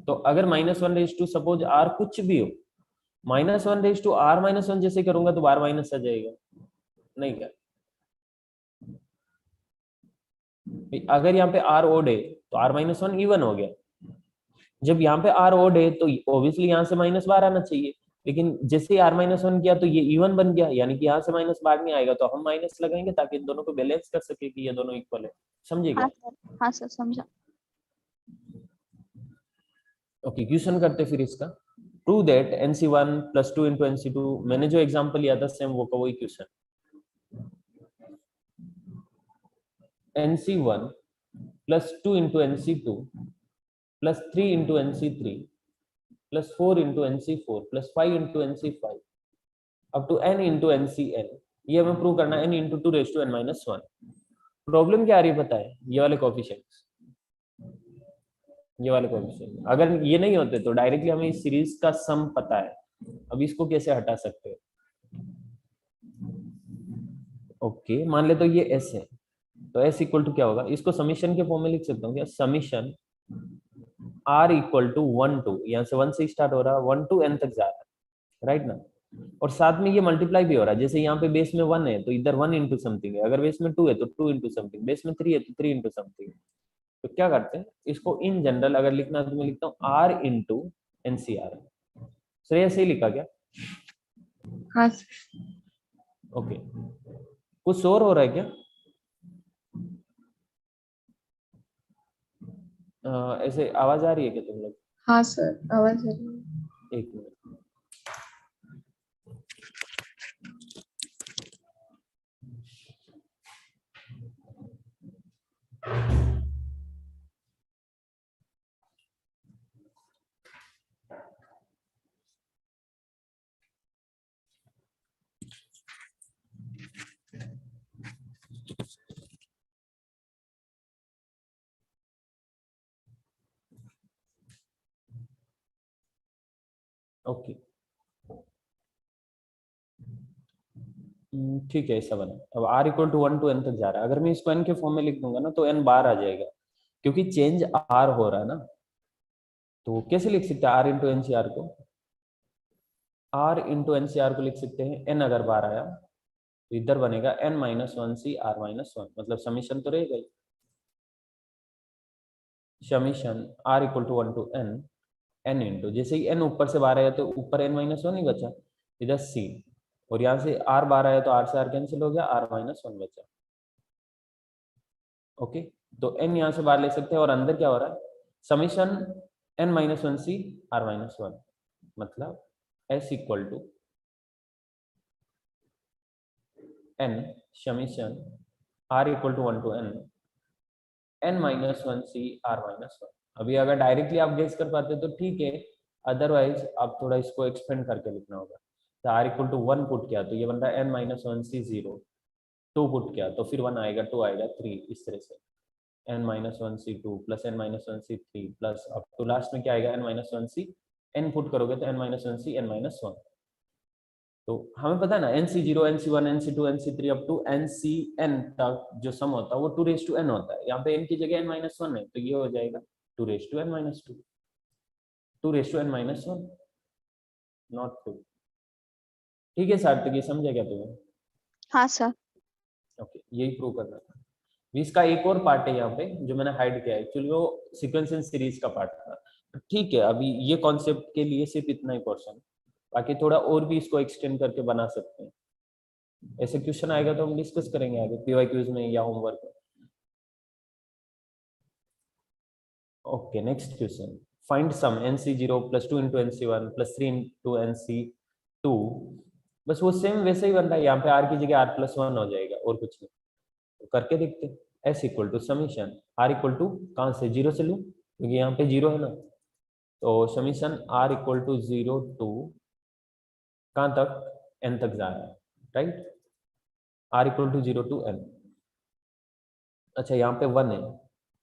तो अगर -1 सपोज r कुछ भी हो, -1/r-1 जैसे करूंगा तो बार माइनस आ जाएगा, नहीं क्या? अगर यहाँ पे r ओड है तो r-1 इवन हो गया, जब यहाँ पे r ओड है तो ऑब्वियसली यहाँ से -12 आना चाहिए, लेकिन जैसे ही r-1 किया तो ये इवन बन गया, यानी कि यहाँ से -12 नहीं आएगा, तो हम माइनस लगाएंगे ताकि इन दोनों को बैलेंस कर सके कि ये दोनों इक्वल है। समझे क्या? हाँ सर, हाँ सर समझा। ओके, क्वेश्चन करते फिर इसका। प्रूव दैट NC1 + 2 × NC2, मैंने जो एग्जांपल लिया था सेम वो का वही question. NC1 + 2 × NC2 + 3 × NC3 + 4 × NC4 + 5 × NC5 up to n × NCn, ये हमें प्रूव करना है n × 2n-1। प्रॉब्लम क्या आ रही है पता है? ये वाले कोएफिशिएंट्स, ये वाले कोएफिशिएंट अगर ये नहीं होते तो डायरेक्टली हमें इस सीरीज का सम पता है, अब इसको कैसे हटा सकते हैं? ओके, मान ले तो ये s है, तो s इक्वल टू क्या होगा, इसको समीशन के फॉर्म में लिख सकता हूँ क्या, summation r equal to 1 to, यहाँ से 1 से स्टार्ट हो रहा है 1 to n तक जा रहा है, राइट ना? और साथ में ये मल्टीप्लाई भी हो रहा है, जैसे यहाँ पे बेस में 1 है तो इधर 1 इंटू समथिंग है, अगर बेस में 2 है तो 2 इंटू समथिंग, बेस में 3 है तो 3 इंटू समथिंग। तो क्या करते हैं इसको इन जनरल अगर लिखना है तो मैं लिखता हूँ r इंटू NCR। श्रेया सही लिखा क्या? हाँ सर। ओके, कुछ और हो रहा है क्या? ऐसे आवाज आ रही है क्या तुम लोग? हाँ सर, आवाज आ रही है। एक मिनट, ओके ठीक है, ऐसा बना। अब r equal to 1 to n तक जा रहा है। अगर मैं इसको n के फॉर्म में लिख दूंगा ना तो n बार आ जाएगा, क्योंकि चेंज r हो रहा है ना। तो कैसे लिख सकते हैं r into N C R को? r into N C R को लिख सकते हैं, n अगर बार आया तो इधर बनेगा n minus one C R minus one, मतलब समीशन तो रहेगा ही। Summation r equal to 1 to n, n into, जैसे ही n ऊपर से बाहर आया तो ऊपर n माइनस वन ही बचा, इधर c, और यहाँ से r बाहर आया तो r से r कैंसिल हो गया, r माइनस वन बचा। ओके, तो n यहाँ से बाहर ले सकते हैं, और अंदर क्या हो रहा है, summation n minus one C R minus one, मतलब s equal to n summation r equal to 1 to n n minus one C R minus one. अभी अगर डायरेक्टली आप गेस कर पाते तो ठीक है, अदरवाइज आप थोड़ा इसको एक्सपेंड करके लिखना होगा। तो r इक्वल टू 1 पुट किया तो ये बन रहा है n minus one C zero, 2 put किया तो फिर 1 आएगा, 2 आएगा, 3, इस तरह से n minus one C two plus n minus one C three plus अब तो लास्ट में क्या आएगा, n minus one C, n put करोगे तो n minus one C n minus one. तो हमें पता है ना, NC0 NC1 NC2 NC3 up to NCn तक जो सम होता है वो 2 रेज टू n होता है। यहाँ पे n की जगह n माइनस वन है तो ये हो जाएगा 2 raise to n minus two, 2 raise to n minus one, not 2। ठीक है सार्थक, ये समझा क्या तुम्हें? हाँ सर। ओके, यही प्रूव करना था। इसका एक और पार्ट है यहाँ पे जो मैंने हाइड किया है, एक्चुअली वो सीक्वेंस एंड सीरीज का पार्ट था। ठीक है, अभी ये कॉन्सेप्ट के लिए सिर्फ इतना ही पोर्शन, बाकी थोड़ा और भी इसको एक्सटेंड करके बना सकते हैं। ऐसे क्वेश्चन आएगा तो हम डिस्कस करेंगे आगे पीवाई क्यूज में या होमवर्क में। Okay, next question, find sum NC0 plus 2 into NC1 plus 3 into NC2। बस वो सेम वैसे ही बन रहा है, यहाँ पे r की जगह r प्लस वन हो जाएगा और कुछ नहीं। तो करके देखते हैं। s equal to summation r equal to, कहाँ से, जीरो से लूँ क्योंकि यहाँ पे जीरो है ना, तो summation r equal to 0 to कहाँ तक, n तक जा रहा है, right, r equal to 0 to n। अच्छा, यहाँ पे 1 है,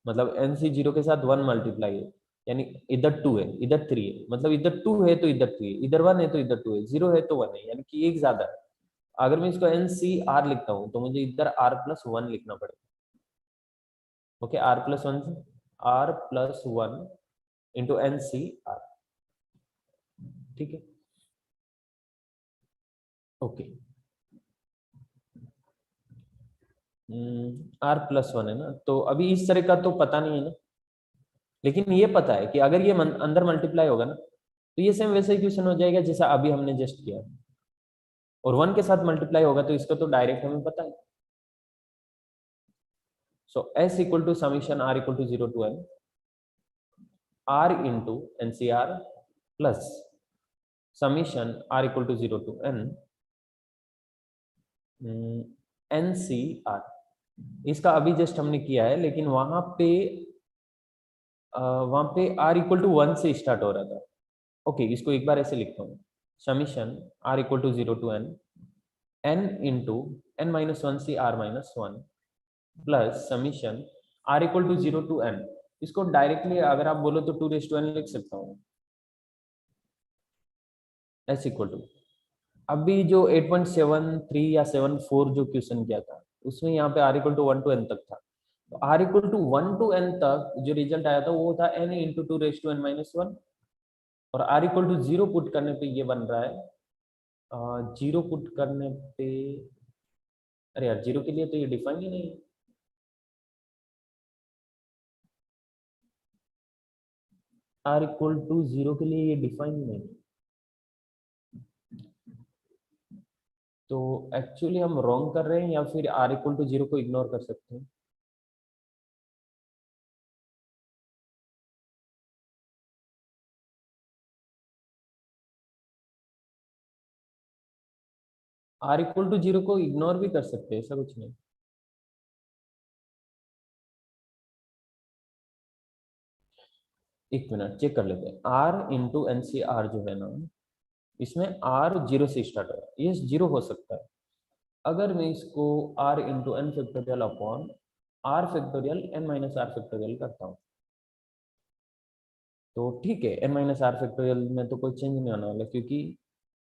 मतलब NC0 के साथ 1 मल्टीप्लाई है, यानी इधर 2 है इधर 3 है, मतलब इधर 2 है तो इधर 3 है, इधर 1 है तो इधर 2 है, 0 है तो 1 है, यानी कि एक ज्यादा है। अगर मैं इसको NCR लिखता हूँ तो मुझे इधर r प्लस वन लिखना पड़ेगा। Okay, r plus one, r plus one into NCR, ठीक है। ओके, r प्लस वन है ना, तो अभी इस तरह का तो पता नहीं है ना, लेकिन ये पता है कि अगर ये अंदर मल्टीप्लाई होगा ना तो ये सेम वैसे ही क्वेश्चन हो जाएगा जैसा अभी हमने जस्ट किया, और 1 के साथ मल्टीप्लाई होगा तो इसका तो डायरेक्ट हमें पता है। So s equal to summation r equal to 0 to n r into NCR plus summation r equal to 0 to n NCR। इसका अभी जस्ट हमने किया है, लेकिन वहां पे r इक्वल टू 1 से स्टार्ट हो रहा था। ओके, इसको एक बार ऐसे लिखता हूँ, summation r equal to 0 to n into n minus one C r minus one plus summation r equal to 0 to n। इसको डायरेक्टली अगर आप बोलो तो 2 रेज टू n लिख सकता हूँ, s इक्वल टू, अभी जो 8.73 या 74 जो क्वेश्चन किया था उसमें यहाँ पे r equal to 1 to n तक था, तो r equal to 1 to n तक जो रिजल्ट आया था वो था n into 2 raise to n minus one, और r इक्वल टू 0 पुट करने पे ये बन रहा है, 0 पुट करने पे, अरे यार 0 के लिए तो ये डिफाइन ही नहीं है, r इक्वल टू 0 के लिए ये डिफाइन नहीं है, तो एक्चुअली हम रॉन्ग कर रहे हैं या फिर r इक्वल टू 0 को इग्नोर कर सकते हैं। r इक्वल टू 0 को इग्नोर भी कर सकते हैं, ऐसा कुछ नहीं। एक मिनट चेक कर लेते हैं, r इंटू NCR जो है ना, इसमें r 0 से स्टार्ट हो रहा है, ये 0 हो सकता है। अगर मैं इसको r into n factorial upon r factorial n minus r factorial करता हूँ, तो ठीक है, n माइनस आर फैक्टोरियल में तो कोई चेंज नहीं होने वाला, क्योंकि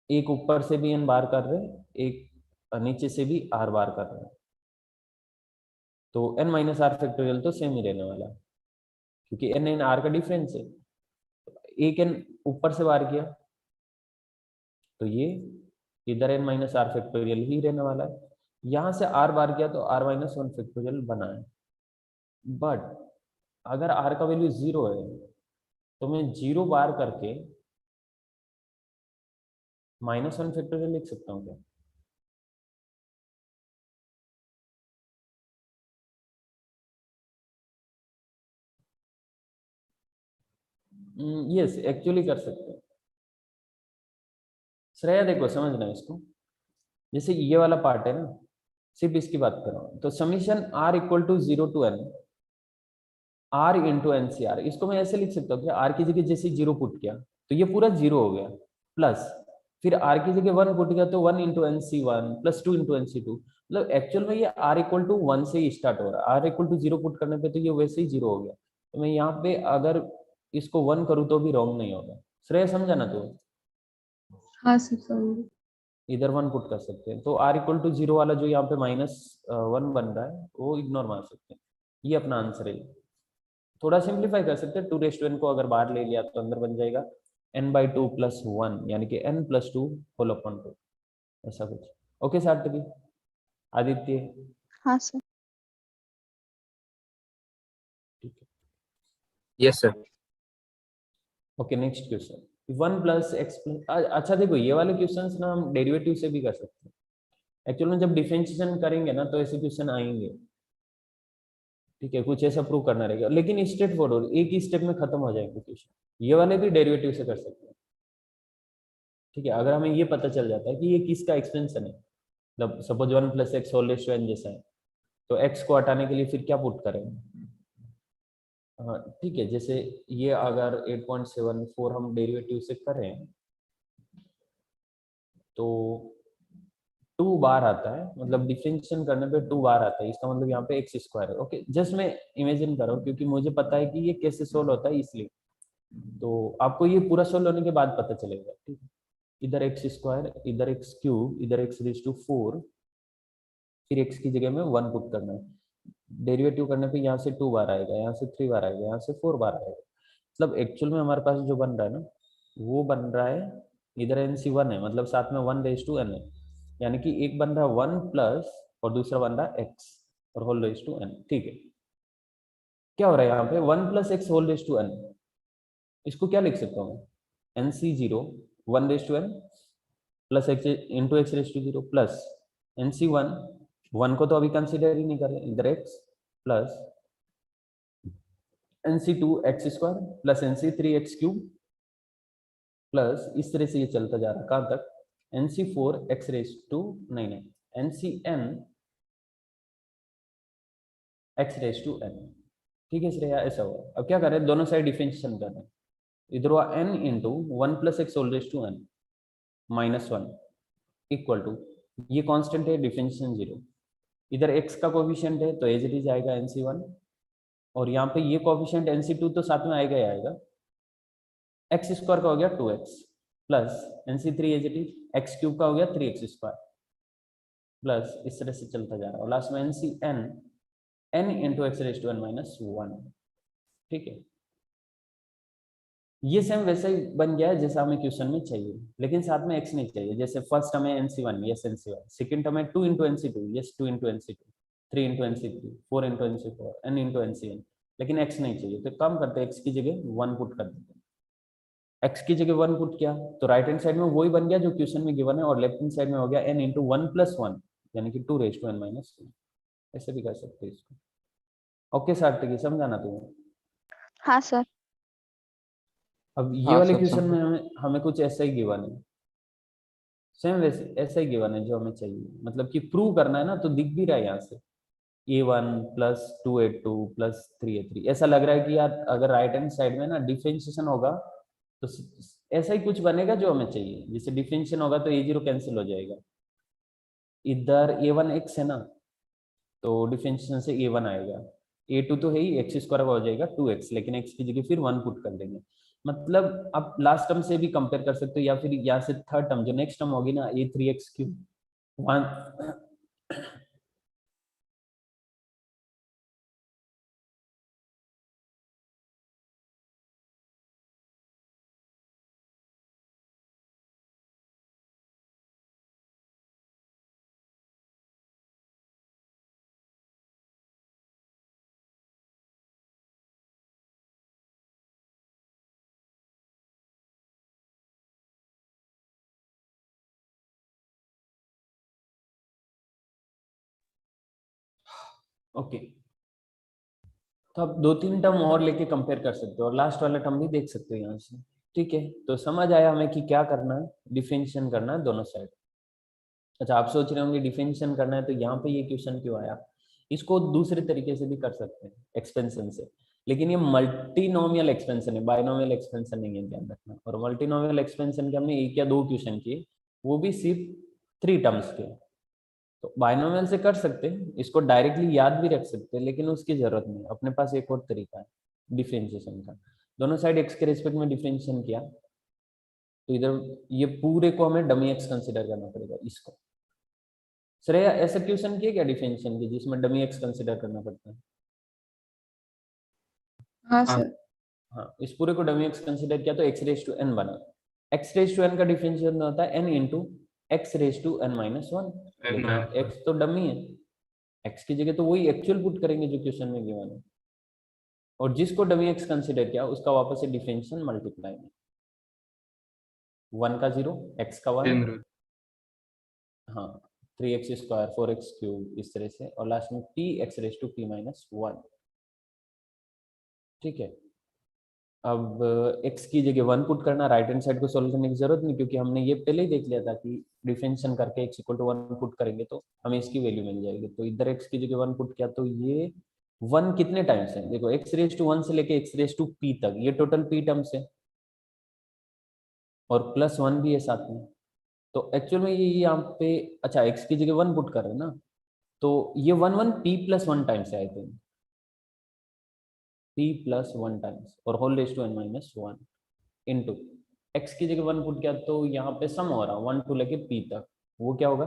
एक ऊपर से भी n बार कर रहे हैं, एक नीचे से भी r बार कर रहे हैं, तो n माइनस आर फैक्टोरियल तो सेम ही रहने वाला है, क्योंकि n एंड r का डिफरेंस है। एक n ऊपर से बार किया तो ये इधर n माइनस आर फैक्टोरियल ही रहने वाला है, यहाँ से r बार किया तो r माइनस वन फैक्टोरियल बना है। बट अगर r का वैल्यू 0 है तो मैं 0 बार करके माइनस वन फैक्टोरियल लिख सकता हूँ क्या? यस, एक्चुअली कर सकते हैं। श्रेया देखो, समझना इसको, जैसे ये वाला पार्ट है ना, सिर्फ इसकी बात कर रहा हूँ, तो summation r equal to 0 to n r into N C R, इसको मैं ऐसे लिख सकता हूँ कि r की जगह जैसे 0 पुट किया तो ये पूरा 0 हो गया, प्लस फिर r की जगह 1 पुट किया तो 1 into N C one plus 2 into N C two, मतलब एक्चुअल में ये r इक्वल टू 1 से ही स्टार्ट हो रहा है, r इक्वल टू 0 पुट करने पे तो ये वैसे ही 0 हो गया, तो मैं यहाँ पे अगर इसको 1 करूँ तो भी रॉन्ग नहीं होगा। श्रेय समझा ना? तो हाँ सर समझ। इधर 1 पुट कर सकते हैं, तो r इक्वल टू 0 वाला जो यहाँ पे माइनस 1 बन रहा है वो इग्नोर मार सकते हैं, ये अपना आंसर है। थोड़ा सिंप्लीफाई कर सकते हैं, 2 रेज़ टू n को अगर बाहर ले लिया तो अंदर बन जाएगा n/2 प्लस 1, यानी कि n प्लस 2 होल अपॉन 2, ऐसा कुछ। ओके सार्थकी, आदित्य, हाँ सर। ठीक है। Yes sir. Okay, next question, 1 plus x plus, अच्छा देखो ये वाले क्वेश्चंस ना हम डेरिवेटिव से भी कर सकते हैं। एक्चुअल में जब डिफरेंशिएशन करेंगे ना तो ऐसे क्वेश्चन आएंगे, ठीक है, कुछ ऐसा प्रूव करना रहेगा, लेकिन स्ट्रेट फॉरवर्ड एक ही स्टेप में खत्म हो जाएगा क्वेश्चन। ये वाले भी डेरिवेटिव से कर सकते हैं, ठीक है, अगर हमें ये पता चल जाता है कि ये किसका एक्सपेंशन है, मतलब suppose 1 plus X whole raise to n जैसा है, तो x को हटाने के लिए फिर क्या पुट करेंगे? हाँ ठीक है, जैसे ये अगर 8.74 हम डेरिवेटिव से करें तो 2 बार आता है, मतलब डिफरेंशिएशन करने पे 2 बार आता है, इसका मतलब यहाँ पे एक्स स्क्वायर है। ओके, जस्ट मैं इमेजिन कर रहा हूँ क्योंकि मुझे पता है कि ये कैसे सोल्व होता है, इसलिए तो आपको ये पूरा सोल्व होने के बाद पता चलेगा, ठीक है। इधर एक्स स्क्वायर, इधर एक्स क्यूब, इधर एक्स रेज़ टू 4, फिर एक्स की जगह में 1 पुट करना है, डेरिवेटिव करने पे यहाँ से 2 बार आएगा, यहाँ से 3 बार आएगा, यहाँ से 4 बार आएगा, मतलब एक्चुअल में हमारे पास जो बन रहा है ना वो बन रहा है, इधर एन सी 1 है, मतलब साथ में 1 रेज़ टू n है, यानी कि एक बन रहा है 1 प्लस और दूसरा बन रहा है x और होल रेज़ टू n, ठीक है। क्या हो रहा है यहाँ पे 1 plus X whole raise to n, इसको क्या लिख सकता हूँ मैं, nc0 1 raise to n plus x into X raise to 0 plus nc1 1 को तो अभी कंसिडर ही नहीं कर रहे, इधर x plus nc2 x square plus nc3 x cube plus इस तरह से ये चलता जा रहा है, कहाँ तक, nc4 एक्स रेज़ टू 9 है, ncn X raise to n, ठीक है श्रेया, ऐसा हुआ। अब क्या कर रहे हैं, दोनों साइड डिफरेंशिएशन कर रहे हैं, इधर हुआ n into 1 plus X whole raise to n minus 1 equal to, ये कांस्टेंट है डिफरेंशिएशन 0, इधर x का कोएफिशिएंट है तो एज इट इज आएगा nc1, और यहाँ पे ये कोएफिशिएंट nc2 तो साथ में आएगा ही आएगा, एक्स स्क्वायर का हो गया 2x plus nc3 as it is X cube का हो गया 3x स्क्वायर प्लस इस तरह से चलता जा रहा है, और लास्ट में ncn n into X raise to n minus 1, ठीक है। ये सेम वैसा ही बन गया है जैसा हमें क्वेश्चन में चाहिए, लेकिन साथ में x नहीं चाहिए, जैसे फर्स्ट हमें nc1 यस nc1, सेकंड हमें 2 into nc2 yes 2 into nc2, 3 into nc3, 4 into nc4, n into ncn, लेकिन x नहीं चाहिए, तो काम करते हैं x की जगह 1 पुट कर देते हैं, x की जगह 1 पुट किया तो राइट हैंड साइड में वही बन गया जो क्वेश्चन में गिवन है, और लेफ्ट हैंड साइड में हो गया n इंटू 1 प्लस 1, यानी कि 2 रेज़ टू n माइनस 2, ऐसे भी कर सकते हैं इसको। ओके सार्थकी, समझाना तुम्हें? हाँ सर। अब ये हाँ वाले सर क्वेश्चन में समझ। हमें कुछ ऐसा ही गिवन है, सेम वैसे ऐसा ही गिवन है जो हमें चाहिए, मतलब कि प्रूव करना है ना, तो दिख भी रहा है यहाँ से a1 plus 2a2 plus 3a3, ऐसा लग रहा है कि यार अगर राइट हैंड साइड में ना डिफरेंशिएशन होगा तो ऐसा ही कुछ बनेगा जो हमें चाहिए, जैसे डिफरेंशिएशन होगा तो a0 कैंसिल हो जाएगा, इधर a1 x है ना तो डिफरेंशिएशन से a1 आएगा, a2 तो है ही, एक्स स्क्वायर का हो जाएगा 2x, लेकिन x की जगह फिर 1 पुट कर देंगे। मतलब आप लास्ट टर्म से भी कंपेयर कर सकते हो, या फिर यहाँ से थर्ड टर्म जो नेक्स्ट टर्म होगी ना, a3x³ 1 ओके। तो आप 2-3 टर्म और लेके कंपेयर कर सकते हो और लास्ट वाला टर्म भी देख सकते हो यहाँ से। ठीक है, तो समझ आया हमें कि क्या करना है, डिफरेंशिएशन करना है दोनों साइड। अच्छा, आप सोच रहे होंगे डिफरेंशिएशन करना है तो यहाँ पे ये क्वेश्चन क्यों आया। इसको दूसरे तरीके से भी कर सकते हैं, एक्सपेंशन से, लेकिन ये मल्टीनोमियल एक्सपेंशन है, बाइनोमियल एक्सपेंशन नहीं है, ध्यान रखना। और मल्टीनोमियल एक्सपेंशन के हमने 1 या 2 क्वेश्चन किए, वो भी सिर्फ 3 टर्म्स के। तो बाइनोमियल से कर सकते हैं, इसको डायरेक्टली याद भी रख सकते हैं, लेकिन उसकी जरूरत नहीं। अपने पास एक और तरीका है डिफरेंशिएशन का। दोनों साइड एक्स के रिस्पेक्ट में डिफरेंशिएशन किया, तो इधर ये पूरे को हमें डमी एक्स कंसिडर करना पड़ेगा इसको। श्रेया, ऐसा क्वेश्चन किया क्या डिफरेंशिएशन की जिसमें डमी एक्स कंसिडर करना पड़ता है? हाँ हाँ। सर। हाँ, इस पूरे को डमी एक्स कंसिडर किया तो x⁻n बना। x⁻n का डिफरेंशिएशन होता है n इंटू x⁻n-1, लेकिन x तो डमी है, x की जगह तो वही एक्चुअल पुट करेंगे जो क्वेश्चन में गिवन है, और जिसको डमी एक्स कंसिडर किया उसका वापस से डिफरेंशिएशन मल्टीप्लाई में 1 का 0, x का 1, हाँ 3x², 4x³, इस तरह से, और लास्ट में p x⁻p−1। ठीक है, अब x की जगह 1 पुट करना, राइट हैंड साइड को सोल्व करने की जरूरत नहीं, क्योंकि हमने ये पहले ही देख लिया था कि डिफरेंशिएशन करके x = 1 पुट करेंगे तो हमें इसकी वैल्यू मिल जाएगी। तो इधर x की जगह 1 पुट किया तो ये 1 कितने टाइम्स है, देखो x⁻1 से लेके x⁻p तक, ये टोटल p टर्म्स है, और +1 भी है साथ में। तो एक्चुअल में ये यहाँ पे, अच्छा x की जगह 1 पुट कर रहे हैं ना, तो ये 1 p+1 टाइम्स है, आई थिंक p+1 टाइम्स, और n-1 इंटू x की जगह 1 पुट किया तो यहाँ पे सम हो रहा है 1 to लेके p तक, वो क्या होगा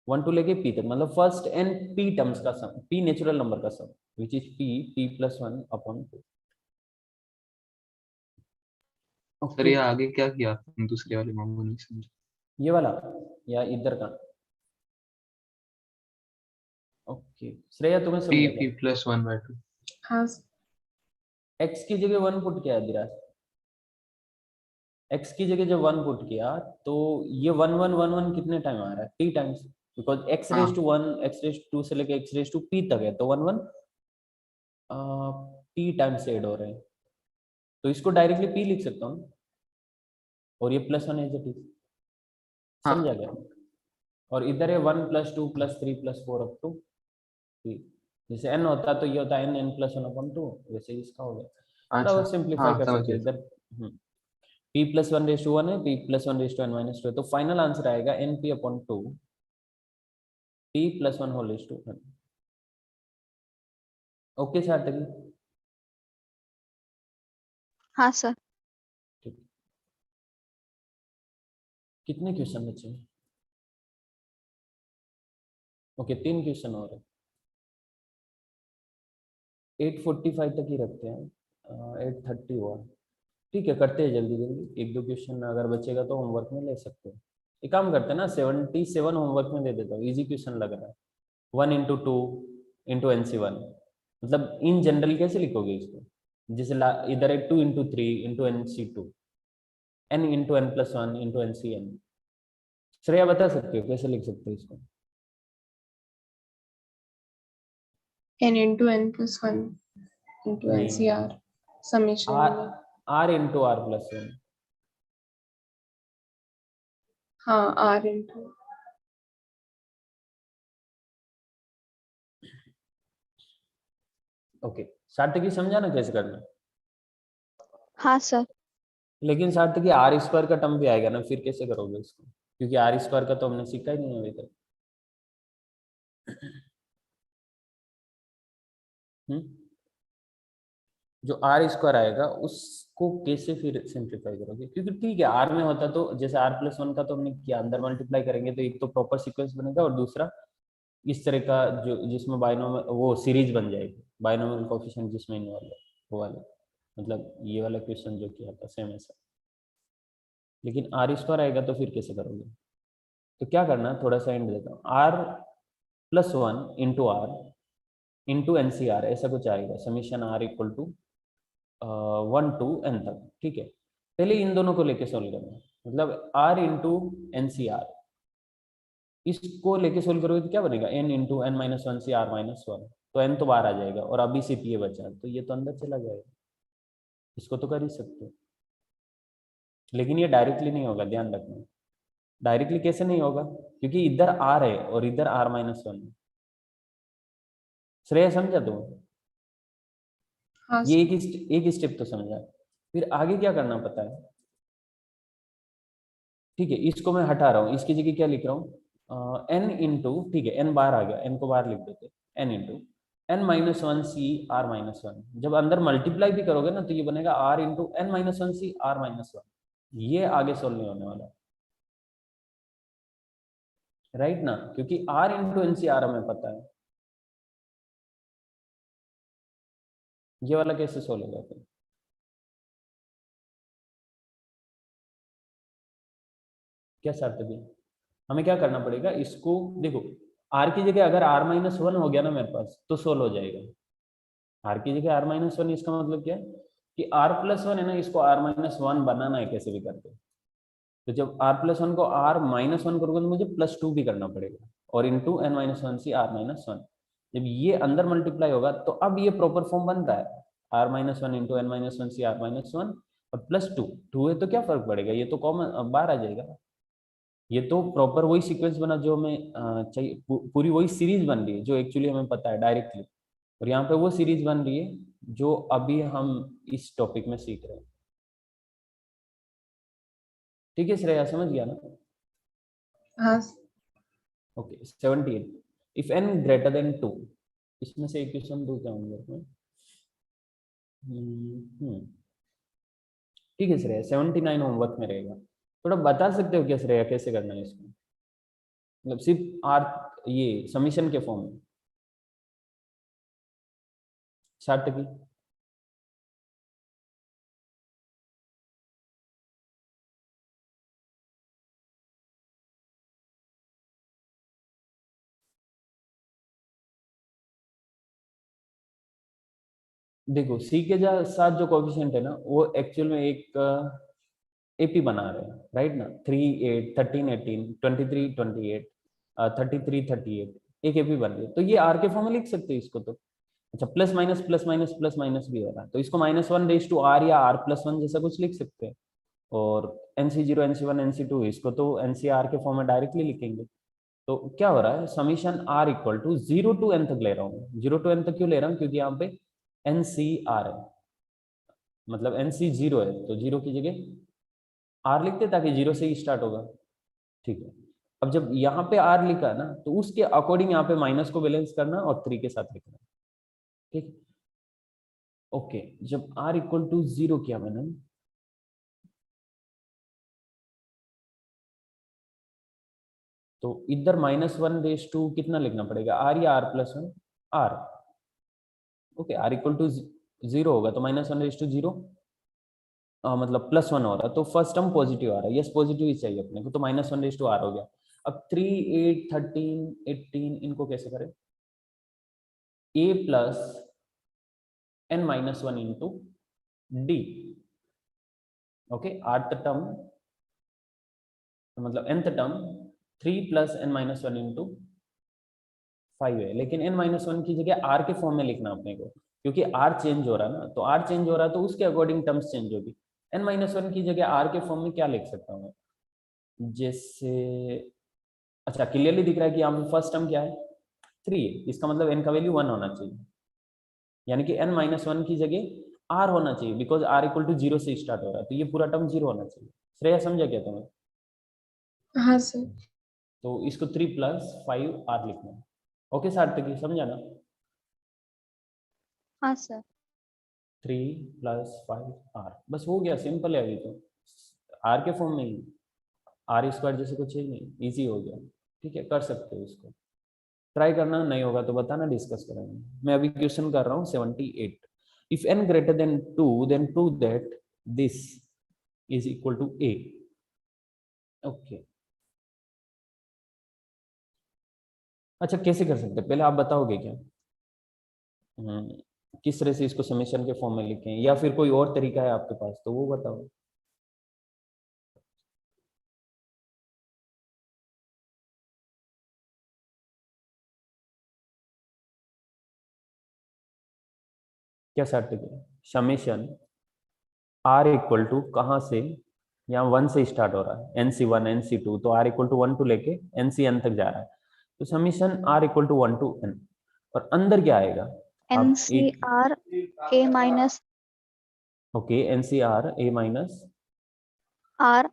1 to लेके p तक, मतलब फर्स्ट n p टर्म्स का सम, p नेचुरल नंबर का सम, विच इज p+1/2। सर ये आगे क्या किया आपने दूसरे वाले मामले में, नहीं समझा। ये वाला या इधर का? ओके, श्रेया तुम्हें समझ p गया? p+1/2। हाँ x की जगह 1 पुट किया दिराज, x की जगह जब 1 पुट किया तो ये 1 कितने टाइम आ रहा है, p times, because x⁻1 x⁻2 से लेके x⁻p तक है, तो 1 p टाइम्स ऐड हो रहे हैं, तो इसको डायरेक्टली p लिख सकता हूँ, और ये +1 एज इट इज, समझा गया? और इधर है 1 +2 +3 +4 अप टू p, जैसे n होता तो ये होता n+1/2, वैसे ही इसका हो गया। थोड़ा अच्छा और सिंप्लीफाई हाँ कर समझ सकते हैं गया। इधर, p+1/1 है, p+1/n-2 है, तो फाइनल आंसर आएगा np/2 p+1/2। Okay Sarthak ji? हाँ सर। ठीक, कितने क्वेश्चन बचे हैं? ओके, 3 क्वेश्चन और है, 8:45 तक ही रखते हैं, 8:30 हुआ। ठीक है, करते हैं जल्दी जल्दी, 1-2 क्वेश्चन अगर बचेगा तो होमवर्क में ले सकते हो। एक काम करते हैं ना, 77 होमवर्क में दे देता हूँ, इजी क्वेश्चन लग रहा है। 1 × 2 × NC1, मतलब इन जनरल कैसे लिखोगे इसको, जैसे इधर है 2 × 3 × NC2, n × n+1 × NCn। Shreya बता सकते हो कैसे लिख सकते हो इसको? n×n+1 into नहीं, NCR summation r में। r × r+1। हाँ R into ओके, सार्थकी समझा ना कैसे करना? हाँ सर। लेकिन सार्थकी r² का टर्म भी आएगा ना, फिर कैसे करोगे इसको, क्योंकि r² का तो हमने सीखा ही नहीं अभी तक। जो आर स्क्वायर आएगा उसको कैसे फिर सिंप्लीफाई करोगे? क्योंकि ठीक है आर में होता तो जैसे आर प्लस वन का तो हमने किया, अंदर मल्टीप्लाई करेंगे तो एक तो प्रॉपर सीक्वेंस बनेगा और दूसरा इस तरह का जो जिसमें बाइनोमियल वो सीरीज बन जाएगी, बाइनोमियल कोएफिशिएंट जिसमें इन्वॉल्व है वो वाले, मतलब ये वाला क्वेश्चन जो किया था सेम ऐसा। लेकिन आर स्क्वायर आएगा तो फिर कैसे करोगे? तो क्या करना, थोड़ा सा एंड देता हूँ, r plus one into r into N C r ऐसा कुछ आएगा, summation r equal to 1 to n तक, ठीक है। पहले इन दोनों को लेके सोल्व करना, मतलब r into N C R, इसको लेके सोल्व करोगे तो क्या बनेगा, n into N minus one C R minus one, तो n तो बाहर आ जाएगा और अभी सिर्फ ये बचा तो ये तो अंदर चला जाएगा, इसको तो कर ही सकते हो। लेकिन ये डायरेक्टली नहीं होगा, ध्यान रखना। डायरेक्टली कैसे नहीं होगा, क्योंकि इधर r है और इधर r माइनस वन है। श्रेय समझा तुम? हाँ ये सर। एक स्टेप तो समझा, फिर आगे क्या करना पता है? ठीक है, इसको मैं हटा रहा हूँ, इसकी जगह क्या लिख रहा हूँ, n इंटू, ठीक है n बाहर आ गया, n को बाहर लिख देते, n into N minus one C R minus one. जब अंदर मल्टीप्लाई भी करोगे ना तो ये बनेगा r into N minus one C R minus one. ये आगे सोल्व नहीं होने वाला, राइट ना, क्योंकि r into N C r हमें पता है। ये वाला कैसे सोल्व होगा फिर? क्या शर्त दी? हमें क्या करना पड़ेगा, इसको देखो, r की जगह अगर r माइनस वन हो गया ना मेरे पास तो सोल्व हो जाएगा। r की जगह r माइनस वन, इसका मतलब क्या है कि r प्लस वन है ना, इसको r माइनस वन बनाना है कैसे भी करके। तो जब r प्लस वन को r माइनस वन करोगे तो मुझे प्लस टू भी करना पड़ेगा, और into N minus one C R minus one. जब ये अंदर मल्टीप्लाई होगा तो अब ये प्रॉपर फॉर्म बन रहा है, r minus one into N minus one C R minus one और प्लस टू। टू है तो क्या फर्क पड़ेगा, ये तो कॉमन बाहर आ जाएगा। ये तो प्रॉपर वही सीक्वेंस बना जो हमें चाहिए, पूरी वही सीरीज बन रही है जो एक्चुअली हमें पता है डायरेक्टली, और यहाँ पे वो सीरीज बन रही है जो अभी हम इस टॉपिक में सीख रहे हैं। ठीक है श्रेया, समझ गया ना? हाँ okay 78, if n greater than 2, इसमें से एक क्वेश्चन दो क्या होंगे? ठीक है श्रेया, 79 होमवर्क में रहेगा। थोड़ा बता सकते हो क्या श्रेया कैसे करना है इसको, मतलब सिर्फ आर ये समीशन के फॉर्म में 60 की। देखो सी के साथ जो कोएफिशिएंट है ना वो एक्चुअल में एक एपी बना रहे हैं, राइट ना, 3 8 13 18 23 28 33 38, एक एपी बन रही है, तो ये आर के फॉर्म में लिख सकते हैं इसको तो। अच्छा plus minus plus minus plus minus भी हो रहा है तो इसको minus one raise to r या आर प्लस वन जैसा कुछ लिख सकते हैं। और n c zero n c one n c two इसको तो एनसी आर के फॉर्म में डायरेक्टली लिखेंगे। तो क्या हो रहा है, summation r equal to zero to n तक ले रहा हूँ। जीरो टू एन तक क्यों ले रहा हूँ, क्योंकि यहाँ पे एन सी आर है, मतलब एन सी जीरो है तो जीरो की जगह आर लिखते ताकि जीरो से ही स्टार्ट होगा। ठीक है, अब जब यहाँ पे आर लिखा है ना तो उसके अकॉर्डिंग यहाँ पे माइनस को बैलेंस करना और थ्री के साथ लिखना। ठीक, ओके, जब आर इक्वल टू जीरो किया मैंने तो इधर माइनस वन रेस टू कितना लिखना पड़ेगा, आर या r plus one, r. Okay, r equal to zero होगा तो minus one raise to zero, मतलब प्लस वन हो रहा है तो फर्स्ट टर्म पॉजिटिव आ रहा है, यस पॉजिटिव ही चाहिए अपने को, तो minus one raise to r हो गया। अब 3 8 13 18 इनको कैसे करें, A plus n minus one into D. Okay, rth term मतलब nth term 3 plus n minus one into 5 है, लेकिन n माइनस वन की जगह r के फॉर्म में लिखना अपने को, क्योंकि r चेंज हो रहा है ना, तो r चेंज हो रहा है तो उसके अकॉर्डिंग टर्म्स चेंज होगी। n माइनस वन की जगह r के फॉर्म में क्या लिख सकता हूँ, जैसे अच्छा क्लियरली दिख रहा है कि यहाँ पे फर्स्ट टर्म क्या है 3 है, इसका मतलब n का वैल्यू 1 होना चाहिए, यानी कि n माइनस वन की जगह r होना चाहिए, because r equal to zero से स्टार्ट हो रहा है तो ये पूरा टर्म जीरो होना चाहिए। श्रेया समझा क्या तुम्हें? हाँ सर। तो इसको 3 प्लस 5 r लिखना है। ओके सार्थकी, समझा ना? हाँ सर। 3 + 5r, बस हो गया, सिंपल है। अभी तो आर के फॉर्म में ही, आर स्क्वायर जैसे कुछ है नहीं, इजी हो गया। ठीक है, कर सकते हो इसको, ट्राई करना, नहीं होगा तो बताना, डिस्कस करेंगे। मैं अभी क्वेश्चन कर रहा हूँ 78। If n greater than 2 then prove that this is equal to a। Okay, अच्छा कैसे कर सकते हैं, पहले आप बताओगे क्या? किस तरह से इसको समेशन के फॉर्म में लिखें, या फिर कोई और तरीका है आपके पास तो वो बताओ। क्या शर्त है? समेशन आर इक्वल टू कहाँ से, यहाँ 1 से स्टार्ट हो रहा है, NC1 NC2, तो r इक्वल टू 1 टू लेके NCn तक जा रहा है, तो summation r equal to 1 to n। और अंदर क्या आएगा? आप एक NCR A minus okay, NCR A minus R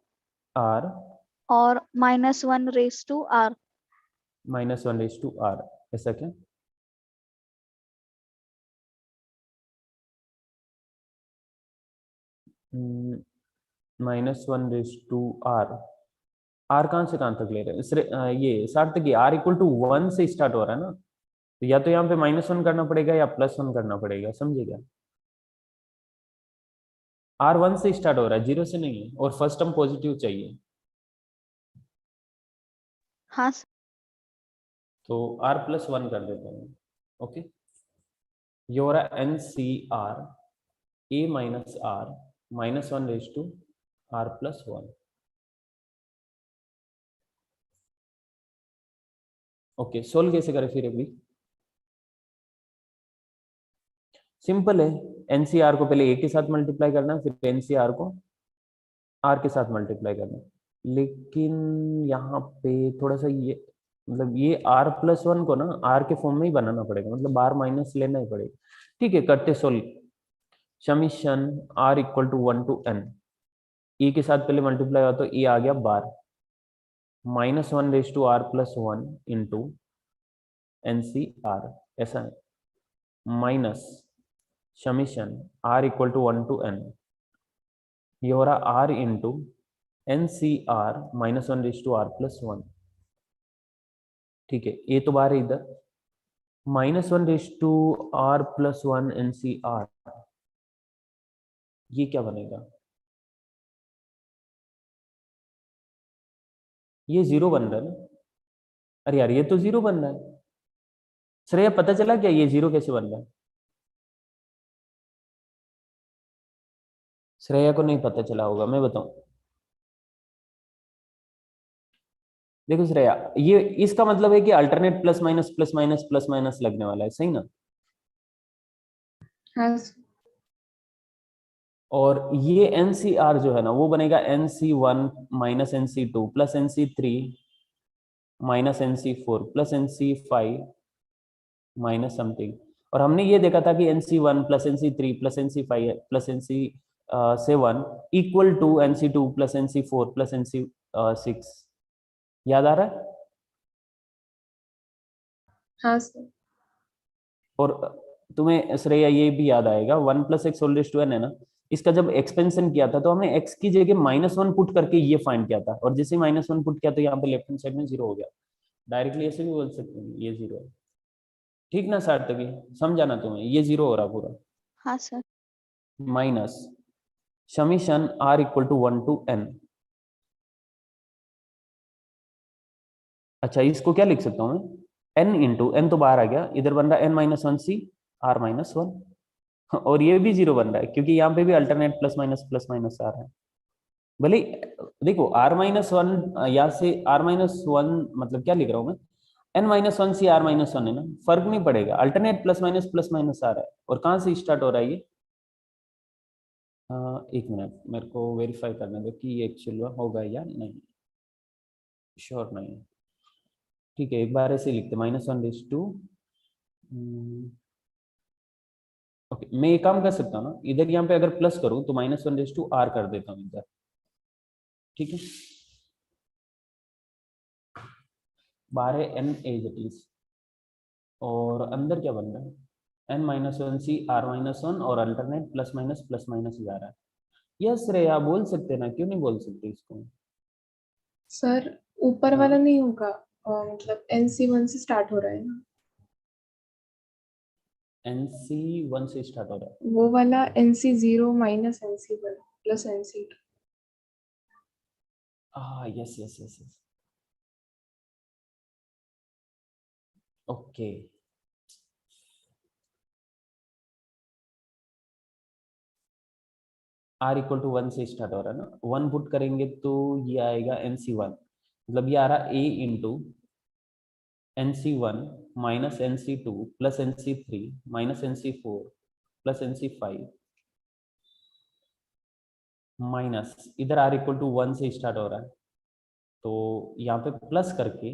R और -1 raised to R। -1/r, ऐसा क्या? -1/r, r कहाँ से कहाँ तक ले रहे हैं? ये सार्थक की r इक्वल टू 1 से स्टार्ट हो रहा है ना, तो या तो यहाँ पे -1 करना पड़ेगा या +1 करना पड़ेगा, समझे क्या? r 1 से स्टार्ट हो रहा है, 0 से नहीं है, और फर्स्ट टर्म पॉजिटिव चाहिए, हाँ सर। तो r+1 कर देता हूँ। ओके, ये हो रहा है NCR A minus R -1/r+1। Okay, solve कैसे करें फिर? अभी सिंपल है, NCR को पहले A के साथ मल्टीप्लाई करना, फिर NCR को R के साथ मल्टीप्लाई करना। लेकिन यहाँ पे थोड़ा सा ये, मतलब ये r+1 को ना r के फॉर्म में ही बनाना पड़ेगा, मतलब r माइनस लेना ही पड़ेगा। ठीक है, करते solve. Summation r equal to 1 to n, e के साथ पहले मल्टीप्लाई हुआ तो e आ गया 12, -1/r+1 इंटू NCR, ऐसा है, minus summation r equal to 1 to n, ये हो रहा r इंटू NCR -1/r+1। ठीक है, ये तो बाहर है इधर, -1/r+1 NCR, ये क्या बनेगा? ये 0 बन रहा है ना? अरे यार, ये तो 0 बन रहा है। श्रेया, पता चला क्या ये 0 कैसे बन रहा है? श्रेया को नहीं पता चला होगा, मैं बताऊं। देखो श्रेया, ये इसका मतलब है कि alternate plus minus plus minus plus minus लगने वाला है, सही ना? हाँ सर। और ये NCR जो है ना, वो बनेगा NC1 -NC2 plus NC3 -NC4 plus NC5 minus something. और हमने ये देखा था कि NC1 plus NC3 plus NC5 plus NC7 equal to NC2 plus NC4 plus NC6, याद आ रहा है? हाँ सर। और तुम्हें श्रेया ये भी याद आएगा, 1 + x whole raise to n है ना, इसका जब एक्सपेंशन किया था तो हमने x की जगह -1 पुट करके ये फाइंड किया था, और जैसे -1 पुट किया तो यहाँ पे लेफ्ट हैंड साइड में 0 हो गया। डायरेक्टली ऐसे भी बोल सकते हैं ये 0 है। ठीक ना सार्थकी, समझाना तुम्हें, ये 0 हो रहा पूरा, हाँ sir. Minus summation r equal to 1 to n। अच्छा, इसको क्या लिख सकता हूँ मैं? n इंटू n तो बाहर आ गया, इधर बन रहा है n-1c r-1, और ये भी 0 बन रहा है क्योंकि यहाँ पे भी अल्टरनेट प्लस माइनस आ रहा है। भले देखो r-1 यहाँ से r-1, मतलब क्या लिख रहा हूँ मैं, n-1c r-1 है ना, फर्क नहीं पड़ेगा, अल्टरनेट प्लस माइनस आ रहा है। और कहाँ से स्टार्ट हो रहा है ये? एक मिनट, मेरे को वेरीफाई करने दो कि ये एक्चुअल होगा या नहीं, श्योर नहीं। ठीक है, एक बार ऐसे लिखते -1/2। ओके, मैं ये काम कर सकता हूँ ना, इधर यहाँ पे अगर प्लस करूँ तो -1/r कर देता हूँ इधर। ठीक है, बाहर है n एज इट इज, और अंदर क्या बन रहा है? n minus one C r minus one और अल्टरनेट प्लस माइनस जा रहा है। यस श्रेया बोल सकते ना, क्यों नहीं बोल सकते इसको? सर ऊपर वाला नहीं होगा, मतलब NC1 से स्टार्ट हो रहा है ना, NC1 से स्टार्ट हो रहा है। वो वाला NC0 minus NC1 plus NC2। हाँ yes yes yes yes, okay. r equal to 1 से स्टार्ट हो रहा है ना, 1 पुट करेंगे तो ये आएगा NC1, मतलब ये आ रहा a into NC1 minus NC2 plus NC3 minus NC4 plus NC5 minus इधर r इक्वल टू 1 से स्टार्ट हो रहा है, तो यहाँ पे प्लस करके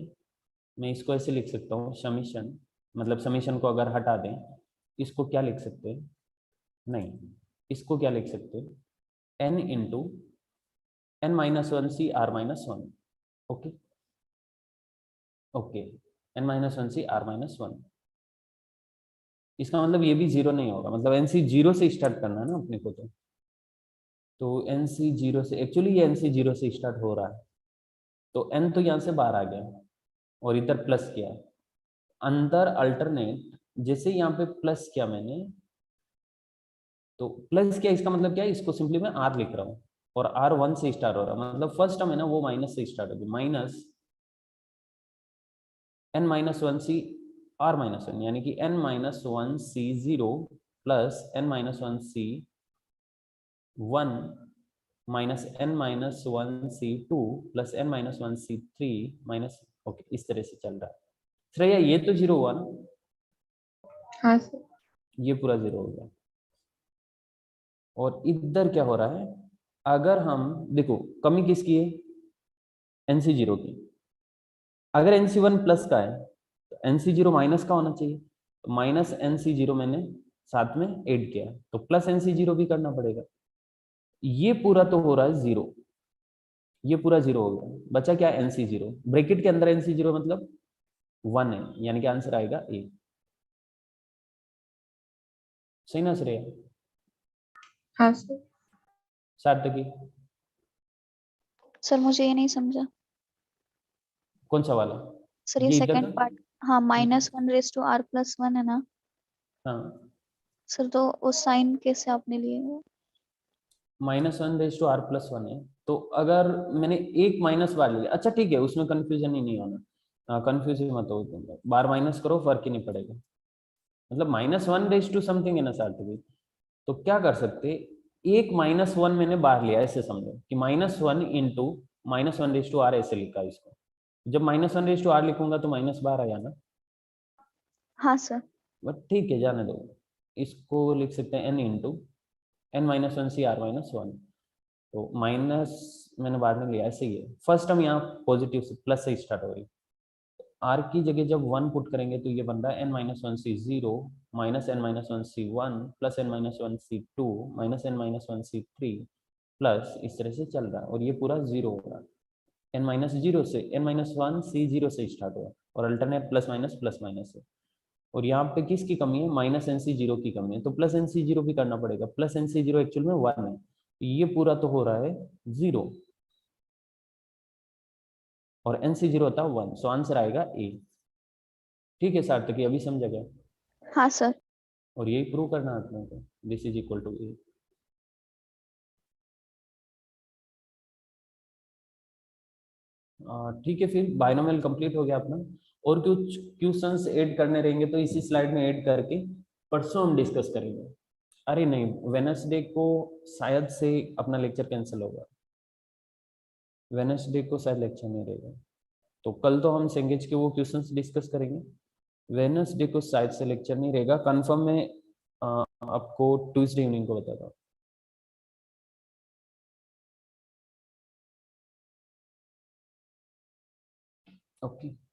मैं इसको ऐसे लिख सकता हूँ समीशन, मतलब समीशन को अगर हटा दें, इसको क्या लिख सकते हैं, नहीं इसको क्या लिख सकते हैं, n into n minus one C r minus one, okay okay, n minus one C r minus one. इसका मतलब ये भी जीरो नहीं होगा, मतलब NC जीरो से स्टार्ट करना है ना अपने को, तो NC जीरो से, एक्चुअली ये NC जीरो से स्टार्ट हो रहा है, तो n तो यहाँ से बाहर आ गया और इधर प्लस किया, अंदर अल्टरनेट जैसे यहाँ पे प्लस किया मैंने, तो प्लस किया इसका मतलब क्या है, इसको सिंपली मैं r लिख रहा हूँ और r 1 से स्टार्ट हो रहा है, मतलब फर्स्ट टर्म है ना वो माइनस से स्टार्ट होगी, minus n minus one C r minus one, यानी कि n minus one C zero plus n minus one C one minus n minus one C two plus n minus one C three minus, okay इस तरह से चल रहा है। श्रेया ये तो जीरो हुआ ना, हाँ सर। ये पूरा जीरो हो गया, और इधर क्या हो रहा है, अगर हम देखो कमी किसकी है, NC जीरो की, अगर NC1 प्लस का है तो NC जीरो माइनस का होना चाहिए, तो माइनस NC जीरो मैंने साथ में ऐड किया, तो प्लस NC जीरो भी करना पड़ेगा, ये पूरा तो हो रहा है जीरो, ये पूरा जीरो हो गया, बचा क्या NC जीरो, ब्रैकेट के अंदर NC जीरो मतलब 1 है, यानी कि आंसर आएगा ए। सही ना श्रेया? हाँ सर। 60 सर मुझे ये नहीं समझा। कौन सा वाला? सर ये ये इधर सेकंड का? पार्ट, हाँ -1 raised to r+1 है ना हाँ, सर, तो उस साइन कैसे आपने लिए वो? -1 raised to r+1 है, तो अगर मैंने एक माइनस बार लिया, अच्छा ठीक है उसमें कंफ्यूजन ही नहीं होना, कंफ्यूज ही मत हो तुम, बार माइनस करो फर्क ही नहीं पड़ेगा, मतलब -1 raised to समथिंग है ना सार्थक, तो क्या कर सकते, एक -1 मैंने बाहर लिया, ऐसे समझो कि -1 इंटू -1 raised to r ऐसे लिखा इसको, जब -1 raised to r लिखूंगा तो माइनस बाहर आया ना, हाँ सर। बट ठीक है जाने दो, इसको लिख सकते हैं n into n-1 c r-1, तो माइनस मैंने बाद में लिया, ऐसे ही है, फर्स्ट हम यहाँ पॉजिटिव से प्लस से स्टार्ट हो रही, r की जगह जब 1 पुट करेंगे तो ये बन रहा है n-1 c0 minus n-1 c1 plus n-1 c2 minus n-1 c3 plus इस तरह से चल रहा है, और ये पूरा जीरो हो रहा है, n-0 से n-1 c0 से स्टार्ट हुआ और अल्टरनेट प्लस माइनस है, और यहाँ पे किसकी कमी है, माइनस NC जीरो की कमी है, तो प्लस NC जीरो भी करना पड़ेगा, प्लस NC जीरो एक्चुअल में 1 है, तो ये पूरा तो हो रहा है जीरो और NC जीरो होता है 1, सो आंसर आएगा ए। ठीक है सार्थक, अभी समझा गया, हाँ सर। और यही प्रूव करना है अपने को, दिस इज इक्वल टू ए। ठीक है फिर बायनोमियल कंप्लीट हो गया अपना, और कुछ क्वेश्चंस ऐड करने रहेंगे तो इसी स्लाइड में ऐड करके परसों हम डिस्कस करेंगे। अरे नहीं, वेडनेसडे को शायद से अपना लेक्चर कैंसिल होगा, वेडनेसडे को शायद लेक्चर नहीं रहेगा, तो कल तो हम सेंगेज के वो क्वेश्चंस डिस्कस करेंगे, वेडनेसडे को शायद से लेक्चर नहीं रहेगा, कंफर्म में आपको ट्यूसडे इवनिंग को बताता हूँ। ओके।